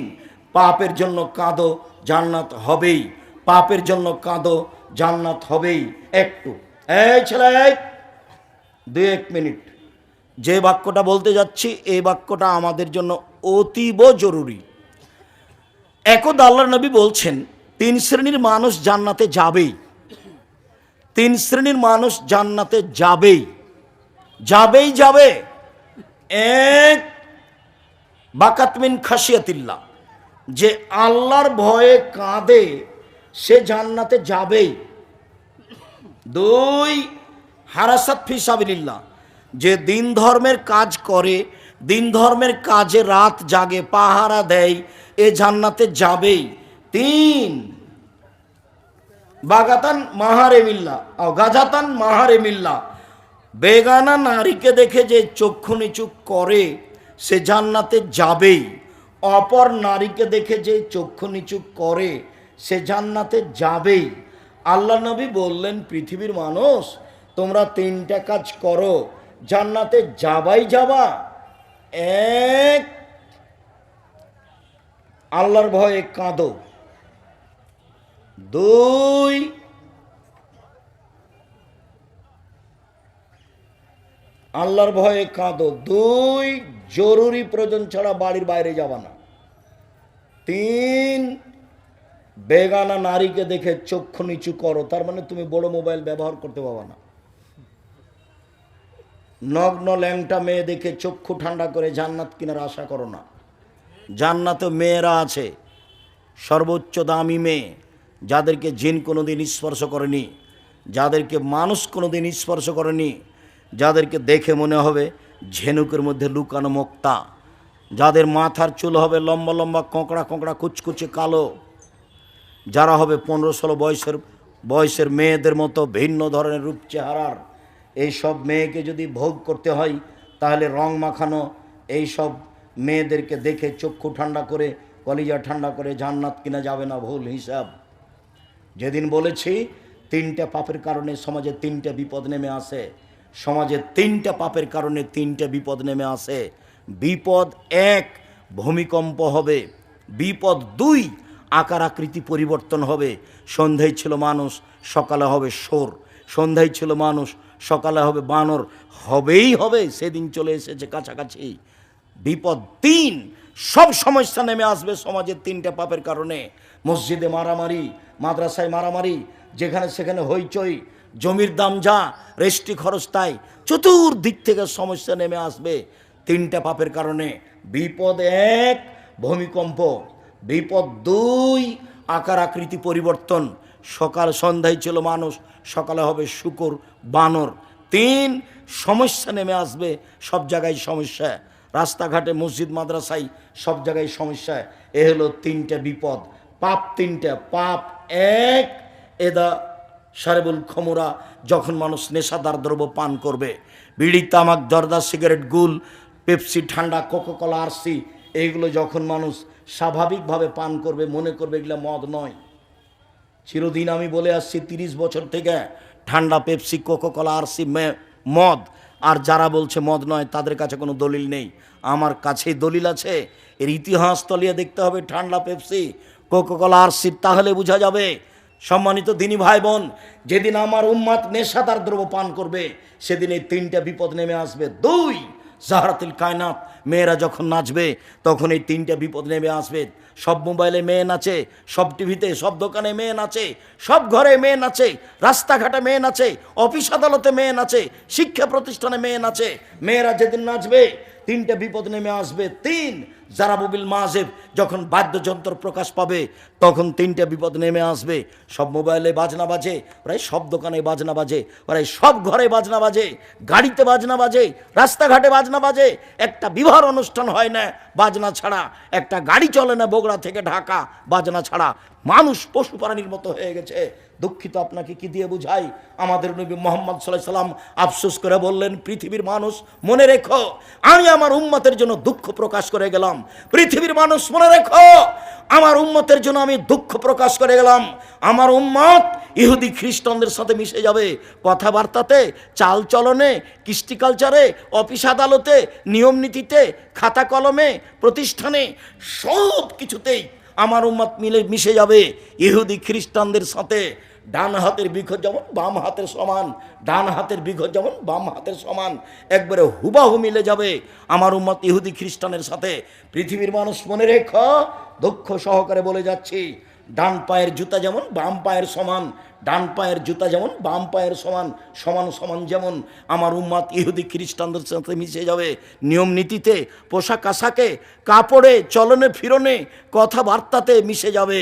পাপের জন্য কাঁদো, জান্নাত হবেই। পাপের জন্য কাঁদো, জান্নাত হবেই। একটু এই ছেলে, দুই এক মিনিট, যে বাক্যটা বলতে যাচ্ছি এই বাক্যটা আমাদের জন্য অতীব জরুরি। একদা আল্লাহর নবী বলছেন, তিন শ্রেণীর মানুষ জান্নাতে যাবেই, তিন শ্রেণীর মানুষ জান্নাতে যাবেই, যাবেই যাবে। এক, বাকাত মিন খাশিয়াতিল্লাহ, যে আল্লাহর ভয়ে কাঁদে সে জান্নাতে যাবেই। দুই, হারাসাত ফি সাবিলিল্লাহ, যে দিন ধর্মের কাজ করে, দিন ধর্মের কাজে রাত জাগে, পাহারা দেয়, এ জান্নাতে যাবেই। তিন, বাগাতান মাহারেমিল্লাহ, গাজাতান মাহারেমিল্লাহ, বেগানা নারীকে দেখে যে চক্ষু নিচু করে সে জান্নাতে যাবেই। অপর নারীকে দেখে যে চক্ষু নিচু করে সে জান্নাতে যাবেই। আল্লাহ নবী বললেন, পৃথিবীর মানুষ তোমরা তিনটা কাজ করো, জান্নাতে যাবাই যাবা। এক, আল্লাহর ভয়ে কাঁদো। দুই, আল্লাহর ভয়ে কাঁদো। দুই, জরুরি প্রয়োজন ছাড়া বাড়ির বাইরে যাবা না। তিন, বেগানা নারীকে দেখে চক্ষু নিচু করো, তার মানে তুমি বড় মোবাইল ব্যবহার করতে পারবা না। নগ্ন ল্যাংটা মেয়ে দেখে চক্ষু ঠান্ডা করে জান্নাত কেনার আশা করো না। জান্নাতে মেয়েরা আছে, সর্বোচ্চ দামি মেয়ে, যাদেরকে জিন কোনোদিন স্পর্শ করেনি, যাদেরকে মানুষ কোনোদিন স্পর্শ করেনি, যাদেরকে দেখে মনে হবে ঝিনুকের মধ্যে লুকানো মুক্তা, যাদের মাথার চুল হবে লম্বা লম্বা, কোঁকড়া কোঁকড়া, কুচকুচে কালো, যারা হবে 15-16 বয়সের মেয়েদের মতো ভিন্ন ধরনের রূপ চেহারার। এই সব মেয়েকে যদি ভোগ করতে হয় তাহলে রং মাখানো এই সব মেয়েদেরকে দেখে চক্ষু ঠান্ডা করে, কলিজা ঠান্ডা করে জান্নাত কিনা যাবে না, ভুল হিসাব। যেদিন বলেছি তিনটা পাপের কারণে সমাজে তিনটা বিপদ নেমে আসে, সমাজে তিনটা পাপের কারণে তিনটা বিপদ নেমে আসে। বিপদ এক, ভূমিকম্প হবে। বিপদ দুই, আকার আকৃতি পরিবর্তন হবে। সন্ধ্যায় ছিল মানুষ, সকালে হবে সোর। সন্ধ্যায় ছিল মানুষ, সকালে হবে বানর। হবেই হবে, সেদিন চলে এসেছে কাছাকাছি। বিপদ তিন, সব সমস্যা নেমে আসবে সমাজের তিনটা পাপের কারণে। মসজিদে মারামারি, মাদ্রাসায় মারামারি, যেখানে সেখানে হইচই, জমির দাম যা, রেস্টি খরচ তাই, চতুর্দিক থেকে সমস্যা নেমে আসবে তিনটা পাপের কারণে। বিপদ এক, ভূমিকম্প। বিপদ দুই, আকার আকৃতি পরিবর্তন। সকাল সন্ধ্যায় ছিল মানুষ, সকালে হবে শূকর বানর। তিন, সমস্যা নেমে আসবে, সব জায়গায় সমস্যা, রাস্তাঘাটে মসজিদ মাদ্রাসায় সব জায়গায় সমস্যা। এ হলো তিনটা বিপদ। পাপ তিনটা। পাপ এক, এদা সারেবুল খমরা, যখন মানুষ নেশাদার দ্রব্য পান করবে, বিড়ি তামাক জর্দা সিগারেট গুল পেপসি ঠান্ডা কোকোকলা আরসি, এইগুলো যখন মানুষ স্বাভাবিকভাবে পান করবে, মনে করবে এগুলো মদ নয়। চিরদিন আমি বলে আসছি 30 বছর থেকে, ঠান্ডা পেপসি কোকোকলা আরসি মদ। আর যারা বলছে মদ নয় তাদের কাছে কোনো দলিল নেই, আমার কাছেই দলিল আছে। এর ইতিহাস তলিয়ে দেখতে হবে ঠান্ডা পেপসি কোকোকলা আরসি, তাহলে বোঝা যাবে। সম্মানিত দিনী ভাই বোন, যেদিন আমার উম্মাত নেশাদার দ্রব্য পান করবে, সেদিন এই তিনটা বিপদ নেমে আসবে। দুই, জাহরাতুল কায়নাত, মেয়েরা যখন নাচবে তখন এই তিনটা বিপদ নেমে আসবে। সব মোবাইলে মেয়ে নাচে, সব টিভিতে, সব দোকানে মেয়ে নাচে, সব ঘরে মেয়ে নাচে, রাস্তাঘাটে মেয়ে নাচে, অফিস আদালতে মেয়ে নাচে, শিক্ষা প্রতিষ্ঠানে মেয়ে নাচে। মেয়েরা যেদিন নাচবে তিনটা বিপদ নেমে আসবে। তিন, জারাবুবিল মাজেব, যখন বাদ্যযন্ত্র প্রকাশ পাবে তখন তিনটা বিপদ নেমে আসবে। সব মোবাইলে বাজনা বাজে, প্রায় সব দোকানে বাজনা বাজে, প্রায় সব ঘরে বাজনা বাজে, গাড়িতে বাজনা বাজে, রাস্তাঘাটে বাজনা বাজে। একটা বিবাহ অনুষ্ঠান হয় না বাজনা ছাড়া, একটা গাড়ি চলে না বগুড়া থেকে ঢাকা বাজনা ছাড়া। মানুষ পশু প্রাণীর মতো হয়ে গেছে। দুঃখিত, আপনাকে কি দিয়ে বুঝাই? আমাদের নবী মুহাম্মদ সাল্লাল্লাহু আলাইহি সাল্লাম আফসোস করে বললেন, পৃথিবীর মানুষ মনে রেখো, আমি আমার উম্মতের জন্য দুঃখ প্রকাশ করে গেলাম। পৃথিবীর মানুষ মনে রেখো, আমার উম্মতের জন্য আমি দুঃখ প্রকাশ করে গেলাম। আমার উম্মত ইহুদি খ্রিস্টানদের সাথে মিশে যাবে, কথাবার্তাতে, চাল চলনে, কৃষ্টি কালচারে, অফিস আদালতে, নিয়ম নীতিতে, খাতা কলমে, প্রতিষ্ঠানে, সব কিছুতেই আমার উম্মত মিশে যাবে ইহুদি খ্রিস্টানদের সাথে। ডান হাতের বৃক্ষ যেমন বাম হাতের সমান, ডান হাতের বৃক্ষ যেমন বাম হাতের সমান, একবারে হুবাহু মিলে যাবে আমার উম্মত ইহুদি খ্রিস্টানের সাথে। পৃথিবীর মানুষ মনে রেখো, দুঃখ সহকারে বলে যাচ্ছি, ডান পায়ের জুতা যেমন বাম পায়ের সমান, ডান পায়ের জুতা যেমন বাম পায়ের সমান, সমান সমান যেমন আমার উম্মত ইহুদি খ্রিস্টানদের সাথে মিশে যাবে। নিয়ম নীতিতে, পোশাক আশাকে, কাপড়ে, চলনে ফিরনে, কথাবার্তাতে মিশে যাবে।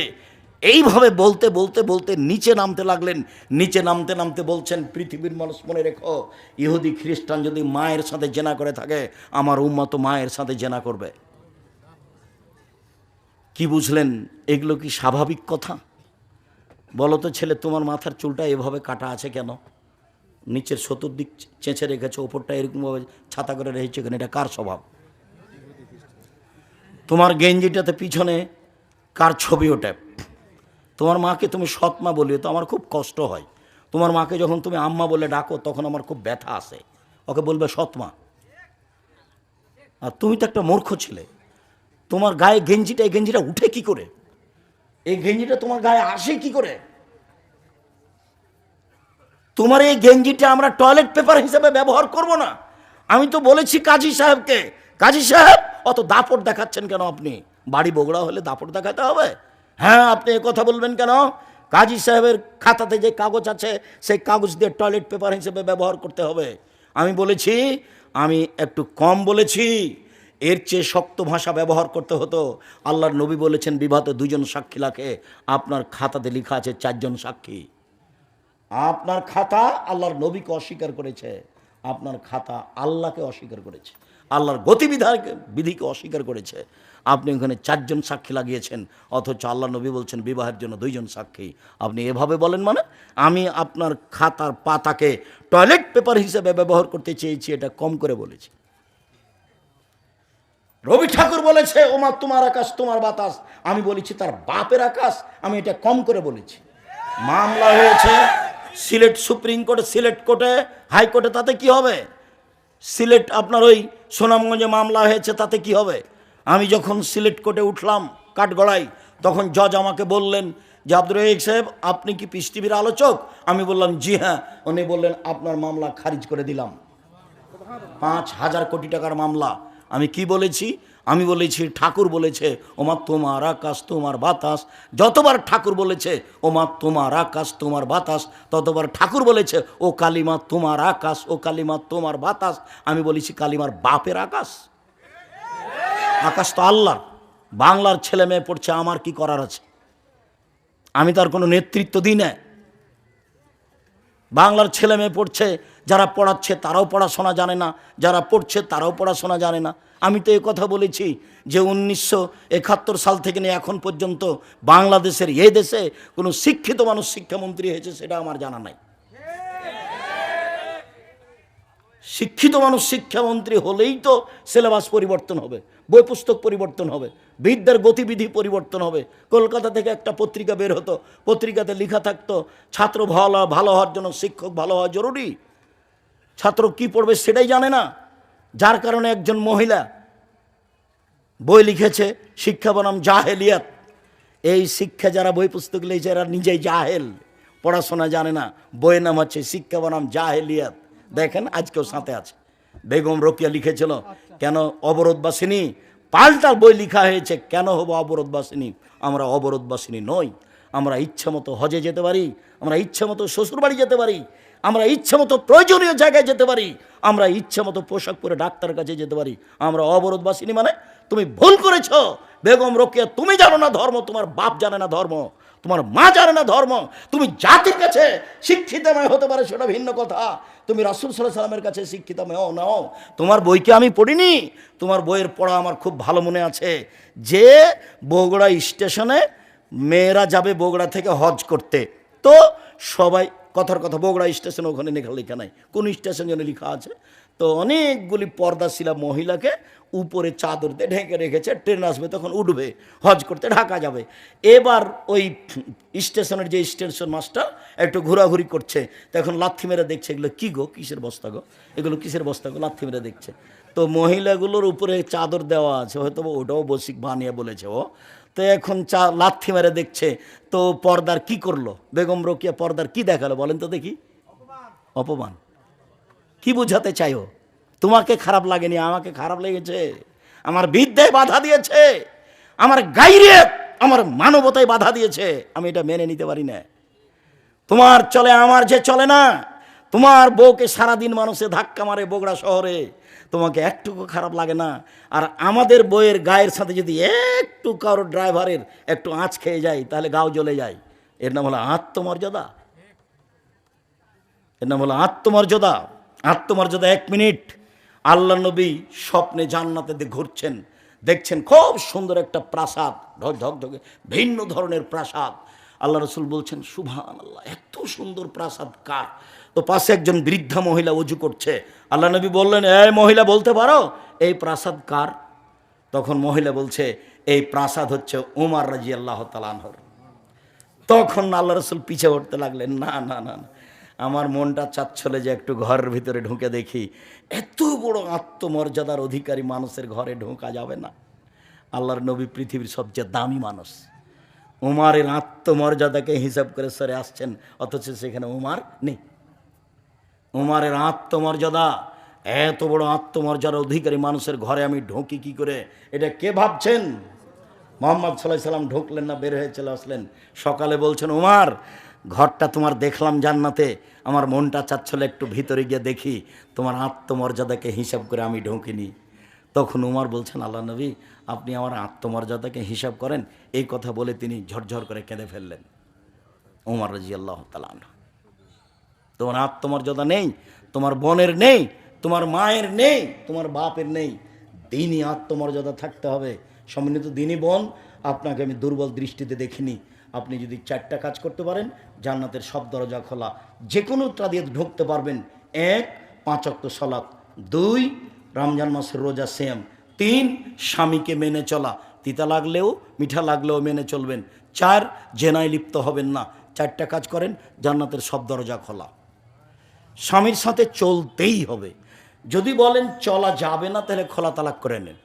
এইভাবে বলতে বলতে বলতে নিচে নামতে লাগলেন। নিচে নামতে নামতে বলছেন, পৃথিবীর মানুষ মনে রেখো, ইহুদি খ্রিস্টান যদি মায়ের সাথে জেনা করে থাকে, আমার উম্মত মায়ের সাথে জেনা করবে। কি বুঝলেন? এগুলো কি স্বাভাবিক কথা? বলো তো ছেলে, তোমার মাথার চুলটা এভাবে কাটা আছে কেন? নিচের চতুর্দিক চেঁচে রেখেছে, ওপরটা এরকমভাবে ছাতা করে রেখেছে কেন? এটা কার স্বভাব? তোমার গেঞ্জিটাতে পিছনে কার ছবি ওঠে? তোমার মাকে তুমি সৎমা বলিও তো আমার খুব কষ্ট হয়। তোমার মাকে যখন তুমি আম্মা বলে ডাকো তখন আমার খুব ব্যথা আসে। ওকে বলবে সৎমা। আর তুমি তো একটা মূর্খ ছেলে, তোমার গায়ে গেঞ্জিটা, এই গেঞ্জিটা উঠে কি করে? এই গেঞ্জিটা তোমার গায়ে আসে কি করে? তোমার এই গেঞ্জিটা আমরা টয়লেট পেপার হিসেবে ব্যবহার করব না। আমি তো বলেছি কাজী সাহেবকে, কাজী সাহেব অত দাপট দেখাচ্ছেন কেন আপনি? বাড়ি বগুড়া হলে দাপট দেখাতে হবে? হ্যাঁ, আপনি এ কথা বলবেন কেন? কাজী সাহেবের খাতাতে যে কাগজ আছে সেই কাগজ দিয়ে টয়লেট পেপার হিসেবে ব্যবহার করতে হবে। আমি বলেছি, আমি একটু কম বলেছি, এর চেয়ে শক্ত ভাষা ব্যবহার করতে হতো। আল্লাহর নবী বলেছেন, বিবাহতে 2 জন সাক্ষী লাগে। আপনার খাতাতে লেখা আছে 4 জন সাক্ষী। আপনার খাতা আল্লাহর নবীকে অস্বীকার করেছে, আপনার খাতা আল্লাহকে অস্বীকার করেছে, আল্লাহর বিধিকে অস্বীকার করেছে। আপনি ওখানে 4 জন সাক্ষী লাগিয়েছেন, অথচ আল্লাহ নবী বলছেন বিবাহের জন্য 2 জন সাক্ষী। আপনি এভাবে বলেন মানে? আমি আপনার খাতার পাতাকে টয়লেট পেপার হিসেবে ব্যবহার করতে চেয়েছি, এটা কম করে বলেছি। রবি ঠাকুর বলেছে, ওমা তোমার আকাশ তোমার বাতাস, আমি বলেছি তার বাপের আকাশ, আমি এটা কম করে বলেছি। মামলা হয়েছে সিলেট সুপ্রিম কোর্টে, সিলেট কোর্টে, হাইকোর্টে, তাতে কি হবে? সিলেট আপনার ওই সুনামগঞ্জে মামলা হয়েছে, তাতে কি হবে? আমি যখন সিলেট কোর্টে উঠলাম কাঠগড়ায়, তখন জজ আমাকে বললেন যে আব্দুর রহিক সাহেব, আপনি কি পিস টিভির আলোচক? আমি বললাম জি হ্যাঁ। উনি বললেন আপনার মামলা খারিজ করে দিলাম। 5,000 কোটি টাকার মামলা। আমি কি বলেছি? আমি বলেছি ঠাকুর বলেছে ওমা তোমার আকাশ তোমার বাতাস। যতবার ঠাকুর বলেছে ওমা তোমার আকাশ তোমার বাতাস, ততবার ঠাকুর বলেছে ও কালিমা তোমার আকাশ, ও কালিমা তোমার বাতাস। আমি বলেছি কালিমার বাপের আকাশ? আকাশ তো আল্লাহ। বাংলার ছেলে মেয়ে পড়ছে, আমার কি করার আছে? আমি তার কোনো নেতৃত্ব দিই না। বাংলার ছেলে মেয়ে পড়ছে, যারা পড়াচ্ছে তারাও পড়াশোনা জানে না, যারা পড়ছে তারাও পড়াশোনা জানে না। আমি তো কথা বলেছি যে 1971 সাল থেকে নিয়ে এখন পর্যন্ত বাংলাদেশের এই দেশে কোনো শিক্ষিত মানুষ শিক্ষামন্ত্রী হয়েছে সেটা আমার জানা নাই। শিক্ষিত মানুষ শিক্ষামন্ত্রী হলেই তো সিলেবাস পরিবর্তন হবে, বই পুস্তক পরিবর্তন হবে, বিদ্যার গতিবিধি পরিবর্তন হবে। কলকাতা থেকে একটা পত্রিকা বের হতো, পত্রিকাতে লেখা থাকতো ছাত্র ভালো হওয়ার জন্য শিক্ষক ভালো হওয়া জরুরি। ছাত্র কি পড়বে সেটাই জানে না, যার কারণে একজন মহিলা বই লিখেছে শিক্ষা বনাম জাহেলিয়াত। এই শিক্ষা যারা বই পুস্তক লিখেছে এরা নিজেই জাহেল, পড়াশোনা জানে না। বইয়ের নাম হচ্ছে শিক্ষা বনাম জাহেলিয়াত। দেখেন আজকেও সাথে আছে। বেগম রোকেয়া লিখেছিল কেন অবরোধবাসিনী, পাল্টা বই লেখা হয়েছে কেন হবো অবরোধবাসিনী। আমরা অবরোধবাসিনী নই। আমরা ইচ্ছা মতো হজে যেতে পারি, আমরা ইচ্ছা মতো শ্বশুরবাড়ি যেতে পারি, আমরা ইচ্ছা মতো প্রয়োজনীয় জায়গায় যেতে পারি, আমরা ইচ্ছা মতো পোশাক পরে ডাক্তারের কাছে যেতে পারি। আমরা অবরোধবাসিনী মানে তুমি ভুল করেছ বেগম রোকেয়া। তুমি জানো না ধর্ম, তোমার বাপ জানে না ধর্ম, তোমার মা জানে না ধর্ম। তুমি জাতির কাছে শিক্ষিতময় হতে পারে সেটা ভিন্ন কথা, তুমি রাসূল সাল্লাল্লাহু আলাইহি সাল্লামের কাছে শিক্ষিতময় নাও। তোমার বইকে আমি পড়িনি, তোমার বইয়ের পড়া আমার খুব ভালো মনে আছে যে বগুড়া স্টেশনে মেয়েরা যাবে বগুড়া থেকে হজ করতে, তো সবাই কথার কথা বগুড়া স্টেশনে ওখানে লেখা নাই, কোন স্টেশন যেন লেখা আছে, তো অনেকগুলি পর্দাশীলা মহিলাকে উপরে চাদর দিয়ে ঢেকে রেখেছে, ট্রেন আসবে তখন উঠবে হজ করতে ঢাকা যাবে। এবার ওই স্টেশনের যে স্টেশন মাস্টার একটু ঘোরাঘুরি করছে, তখন লাথি মেরে দেখছে এগুলো কী গো, কিসের বস্তা গো, এগুলো কিসের বস্তা গো, লাথি মেরে দেখছে। তো মহিলাগুলোর উপরে চাদর দেওয়া আছে, হয়তো ওটাও বসিক বানিয়ে বলেছে ও। তো এখন লাথি মেরে দেখছে, তো পর্দার কি করলো বেগম রোকেয়া, পর্দার কি দেখালো বলেন তো দেখি? অপমান। কি বুঝাতে চাইও? তোমাকে খারাপ লাগেনি, আমাকে খারাপ লেগেছে। আমার বিদ্যায় বাধা দিয়েছে, আমার গাইরিয়ত, আমার মানবতায় বাধা দিয়েছে, আমি এটা মেনে নিতে পারি না। তোমার চলে আমার যে চলে না। তোমার বউকে সারাদিন মানুষে ধাক্কা মারে বগুড়া শহরে, তোমাকে একটুকু খারাপ লাগে না। আর আমাদের বইয়ের গায়ের সাথে যদি একটু কারো ড্রাইভারের একটু আঁচ খেয়ে যায় তাহলে গাও জ্বলে যায়। এর নাম হলো আত্মমর্যাদা, এর নাম হলো আত্মমর্যাদা। আত্মমর্যাদা। 1 মিনিট, আল্লাহ নবী স্বপ্নে জান্নাতে ঘুরছেন, দেখছেন খুব সুন্দর একটা প্রাসাদ, ঢকঢকে ভিন্ন ধরনের প্রাসাদ। আল্লাহ রসুল বলছেন সুবহানাল্লাহ, এত সুন্দর প্রাসাদ কার? তো পাশে একজন বৃদ্ধা মহিলা ওযু করছে। আল্লাহ নবী বললেন এই মহিলা বলতে পারো এই প্রাসাদ কার? তখন মহিলা বলছে এই প্রাসাদ হচ্ছে উমর রাদিয়াল্লাহু তাআলা আনহুর। তখন আল্লাহ রসুল পিছে উঠতে লাগলেন, না না না না, আমার মনটা চাচ্ছলে যে একটু ঘরের ভিতরে ঢুকে দেখি, এত বড় আত্মমর্যাদার অধিকারী মানুষের ঘরে ঢোকা যাবে না। আল্লাহর নবী পৃথিবীর সবচেয়ে দামি মানুষ, উমারের আত্মমর্যাদাকে হিসাব করে সরে আসছেন, অথচ সেখানে উমার নেই। উমারের আত্মমর্যাদা, এত বড় আত্মমর্যাদার অধিকারী মানুষের ঘরে আমি ঢুকি কি করে? এটা কে ভাবছেন? মুহাম্মদ সাল্লাল্লাহু আলাইহি সাল্লাম ঢুকলেন না, বের হয়ে চলে আসলেন। সকালে বলছেন উমার ঘরটা তোমার দেখলাম জান্নাতে, আমার মনটা চাচ্ছিল একটু ভিতরে গিয়ে দেখি, তোমার আত্মমর্যাদাকে হিসাব করে আমি ঢুকিনি। তখন উমার বলছেন আল্লাহ নবী আপনি আমার আত্মমর্যাদাকে হিসাব করেন। এই কথা বলে তিনি ঝরঝর করে কেঁদে ফেললেন। উমর রাদিয়াল্লাহু তাআলা আনহু। তোমার আত্মমর্যাদা নেই, তোমার বোনের নেই, তোমার মায়ের নেই, তোমার বাপের নেই, দিনই আত্মমর্যাদা থাকতে হবে। সম্মানিত দিনী বোন, আপনাকে আমি দুর্বল দৃষ্টিতে দেখিনি। আপনি যদি 4টা কাজ করতে পারেন জান্নাতের সব দরজা খোলা, যে কোনোটা দিয়ে ঢুকতে পারবেন। 1 5 ওয়াক্ত সালাত, 2 রমজান মাসের রোজা সিয়াম, 3 স্বামীকে মেনে চলা, তিতা লাগলেও মিঠা লাগলেও মেনে চলবেন, 4 জেনায় লিপ্ত হবেন না। 4টা কাজ করেন জান্নাতের সব দরজা খোলা। স্বামীর সাথে চলতেই হবে। যদি বলেন চলা যাবে না তাহলে খোলা তালাক করে নেন,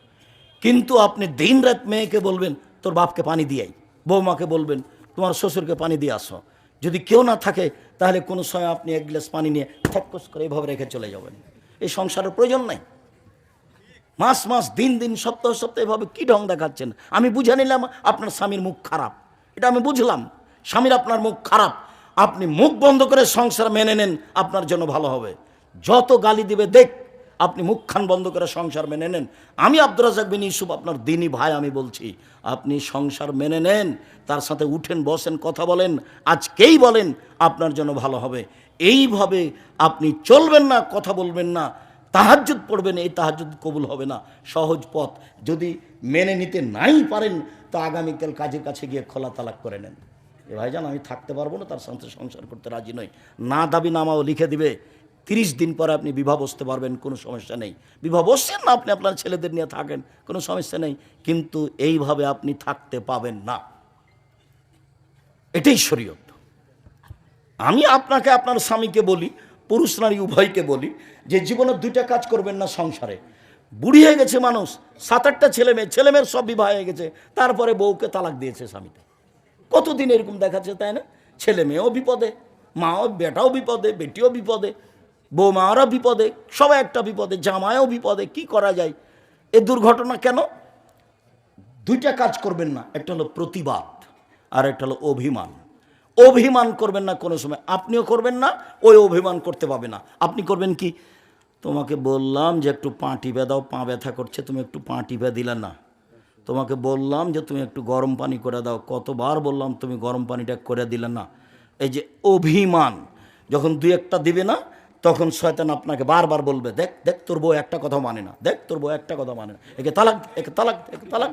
কিন্তু আপনি দিন রাত মেয়েকে বলবেন তোর বাপকে পানি দিয়াই, বৌমাকে বলবেন তোমার শ্বশুরকে পানি দিয়ে আসো। যদি কেউ না থাকে তাহলে কোনো সময় আপনি এক গ্লাস পানি নিয়ে ঠকস করে এভাবে রেখে চলে যাবেন। এই সংসারের প্রয়োজন নাই। মাস মাস দিন দিন সপ্তাহ সপ্তাহ এভাবে কী ঢং দেখাচ্ছেন? আমি বুঝে নিলাম আপনার স্বামীর মুখ খারাপ, এটা আমি বুঝলাম। স্বামীর আপনার মুখ খারাপ, আপনি মুখ বন্ধ করে সংসার মেনে নেন, আপনার জন্য ভালো হবে। যত গালি দিবে দেখ, আপনি মুখখান বন্ধ করে সংসার মেনে নেন। আমি আব্দুর রাজ্জাক বিন ইউসুফ আপনার দিনী ভাই, আমি বলছি আপনি সংসার মেনে নেন, তার সাথে উঠেন বসেন কথা বলেন, আজকেই বলেন, আপনার জন্য ভালো হবে। এইভাবে আপনি চলবেন না, কথা বলবেন না, তাহাজ্জুদ পড়বেন, এই তাহাজ্জুদ কবুল হবে না। সহজ পথ, যদি মেনে নিতে নাই পারেন তো আগামীকাল কাজের কাছে গিয়ে খোলা তালাক করে নেন। এ ভাইজান আমি থাকতে পারবো না, তার সাথে সংসার করতে রাজি নই, না দাবি নামাও লিখে দিবে। 30 দিন পরে আপনি বিবাহ বসতে পারবেন, কোনো সমস্যা নেই। বিবাহ বসছেন না, আপনি আপনার ছেলেদের নিয়ে থাকেন, কোনো সমস্যা নেই, কিন্তু এইভাবে আপনি থাকতে পাবেন না। এটাই শরীয়ত। আমি আপনাকে আপনার স্বামীকে বলি, পুরুষ নারী উভয়কে বলি যে জীবনে 2টা কাজ করবেন না সংসারে। বুড়ি হয়ে গেছে মানুষ, 7-8টা ছেলেমেয়ের সব বিবাহ হয়ে গেছে, তারপরে বউকে তালাক দিয়েছে স্বামীতে। কতদিন এরকম দেখাচ্ছে, তাই না? ছেলে মেয়েও বিপদে, মাও বেটাও বিপদে, বেটিও বিপদে, বৌমারা বিপদে, সবাই একটা বিপদে, জামাইও বিপদে। কি করা যায়? এ দুর্ঘটনা কেন? 2টা কাজ করবেন না, একটা হলো প্রতিবাদ আর একটা হলো অভিমান। অভিমান করবেন না কোনো সময়, আপনিও করবেন না, ওই অভিমান করতে পাবে না। আপনি করবেন কি, তোমাকে বললাম যে একটু পা টিপে দাও, পা ব্যথা করছে, তুমি একটু পা টিপে দিলে না। তোমাকে বললাম যে তুমি একটু গরম পানি করে দাও, কতবার বললাম তুমি গরম পানিটা করে দিলে না। এই যে অভিমান, যখন 2-1টা দিবে না, তখন শয়তান আপনাকে বারবার বলবে, দেখ দেখ তোর বউ একটা কথা মানে না, দেখ তোর বউ একটা কথা মানে না, একে তালাক, একে তালাক, একে তালাক।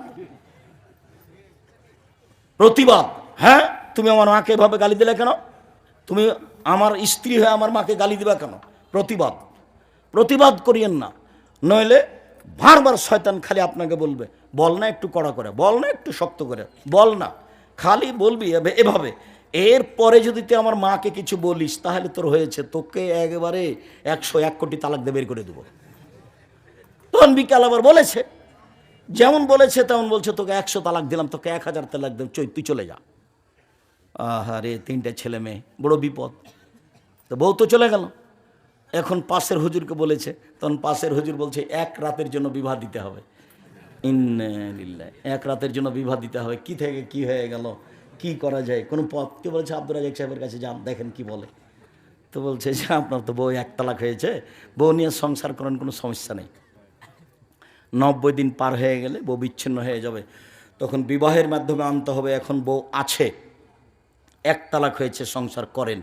প্রতিবাদ, হ্যাঁ তুমি আমার মাকে এভাবে গালি দিলে কেন? তুমি আমার স্ত্রী হয়ে আমার মাকে গালি দিবা কেন? প্রতিবাদ, প্রতিবাদ করিয়েন না, নইলে বারবার শয়তান খালি আপনাকে বলবে, বল না একটু কড়া করে, বল না একটু শক্ত করে, বল না, খালি বলবি এভাবে। এরপরে যদি তুই আমার মাকে কিছু বলিস তাহলে তোর হয়েছে, তোকে একেবারে 101 কোটি তালাক দিয়ে বের করে দেবো। তখন বিকাল আবার বলেছে, যেমন বলেছে তেমন বলছে, তোকে 100 তালাক দিলাম, তোকে 1000 তালাক দিলাম, তুই চলে যা। আহারে 3টে ছেলে মেয়ে, বড় বিপদ। তো বউ তো চলে গেল, এখন পাশের হুজুরকে বলেছে, তখন পাশের হুজুর বলছে 1 রাতের জন্য বিবাহ দিতে হবে। ইন্না লিল্লাহ, 1 রাতের জন্য বিবাহ দিতে হবে। কি থেকে কি হয়ে গেল, কি করা যায়, কোনো পথ? কে বলছে আব্দুর রাজ্জাক সাহেবের কাছে যান, দেখেন কি বলে। তো বলছে যে আপনার তো বউ 1 তালাক হয়েছে, বউ নিয়ে সংসার করেন, কোনো সমস্যা নেই। 90 দিন পার হয়ে গেলে বউ বিচ্ছিন্ন হয়ে যাবে, তখন বিবাহের মাধ্যমে আনতে হবে। এখন বউ আছে, 1 তালাক হয়েছে, সংসার করেন,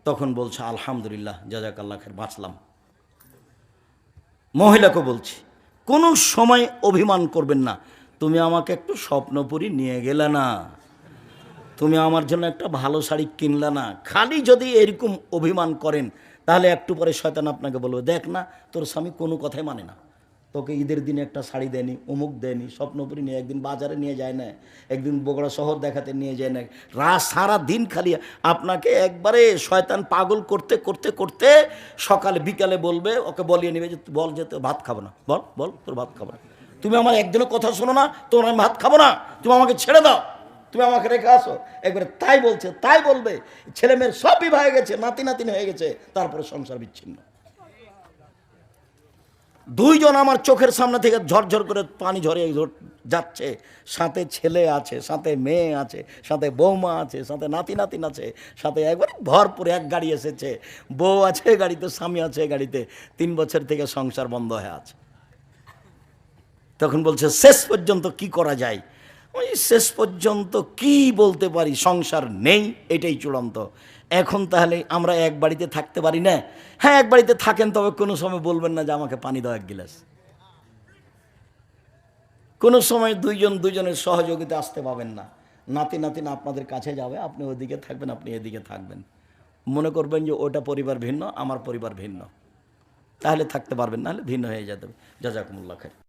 তখন বলছে আলহামদুলিল্লাহ, জাযাকাল্লাহ খায়ের, বাঁচলাম। মহিলাকে বলছি, কোনো সময় অভিমান করবেন না। তুমি আমাকে একটু স্বপ্নপুরী নিয়ে গেলে না, তুমি আমার জন্য একটা ভালো শাড়ি কিনলে না, খালি যদি এরকম অভিমান করেন তাহলে একটু পরে শয়তান আপনাকে বলবে, দেখ না তোর স্বামী কোনো কথাই মানে না, তোকে ঈদের দিনে একটা শাড়ি দেয়নি, অমুক দেয়নি, স্বপ্নপুরী নিয়ে একদিন বাজারে নিয়ে যায় না, একদিন বগুড়া শহর দেখাতে নিয়ে যায় না, সারা দিন খালি আপনাকে একবারে শয়তান পাগল করতে করতে করতে সকালে বিকালে বলবে, ওকে বলিয়ে নেবে যে বল যে তোর ভাত খাবো না, বল বল তোর ভাত খাবো না, তুমি আমার একদিনও কথা শোনো না, তোমার আমি ভাত খাবো না, তুমি আমাকে ছেড়ে দাও, তুমি আমাকে রেখে আসো। একবারে তাই বলছে, তাই বলবে। ছেলে মেয়ের সব বিবাহ হয়ে গেছে, নাতি নাতিন হয়ে গেছে, তারপরে সংসার বিচ্ছিন্ন। 2 জন আমার চোখের সামনে থেকে ঝরঝর করে পানি ঝরে যাচ্ছে, সাথে ছেলে আছে, সাথে মেয়ে আছে, সাথে বৌমা আছে, সাথে নাতি নাতিন আছে, সাথে একবার ভরপুর 1 গাড়ি এসেছে, বউ আছে গাড়িতে, স্বামী আছে গাড়িতে, 3 বছর থেকে সংসার বন্ধ হয়ে আছে। তখন বলছে শেষ পর্যন্ত কি করা যায়? ওই শেষ পর্যন্ত কি বলতে পারি, সংসার নেই, এটাই চূড়ান্ত। এখন তাহলে আমরা এক বাড়িতে থাকতে পারি না? হ্যাঁ এক বাড়িতে থাকেন, তবে কোনো সময় বলবেন না যে আমাকে পানি দাও 1 গিলাস। কোনো সময় দুইজনের সহযোগিতা আসতে পাবেন না। নাতি নাতিন আপনাদের কাছে যাবে, আপনি ওদিকে থাকবেন, আপনি এদিকে থাকবেন, মনে করবেন যে ওটা পরিবার ভিন্ন, আমার পরিবার ভিন্ন, তাহলে থাকতে পারবেন, নাহলে ভিন্ন হয়ে যেতে হবে। জাযাকুমুল্লাহ খাইর।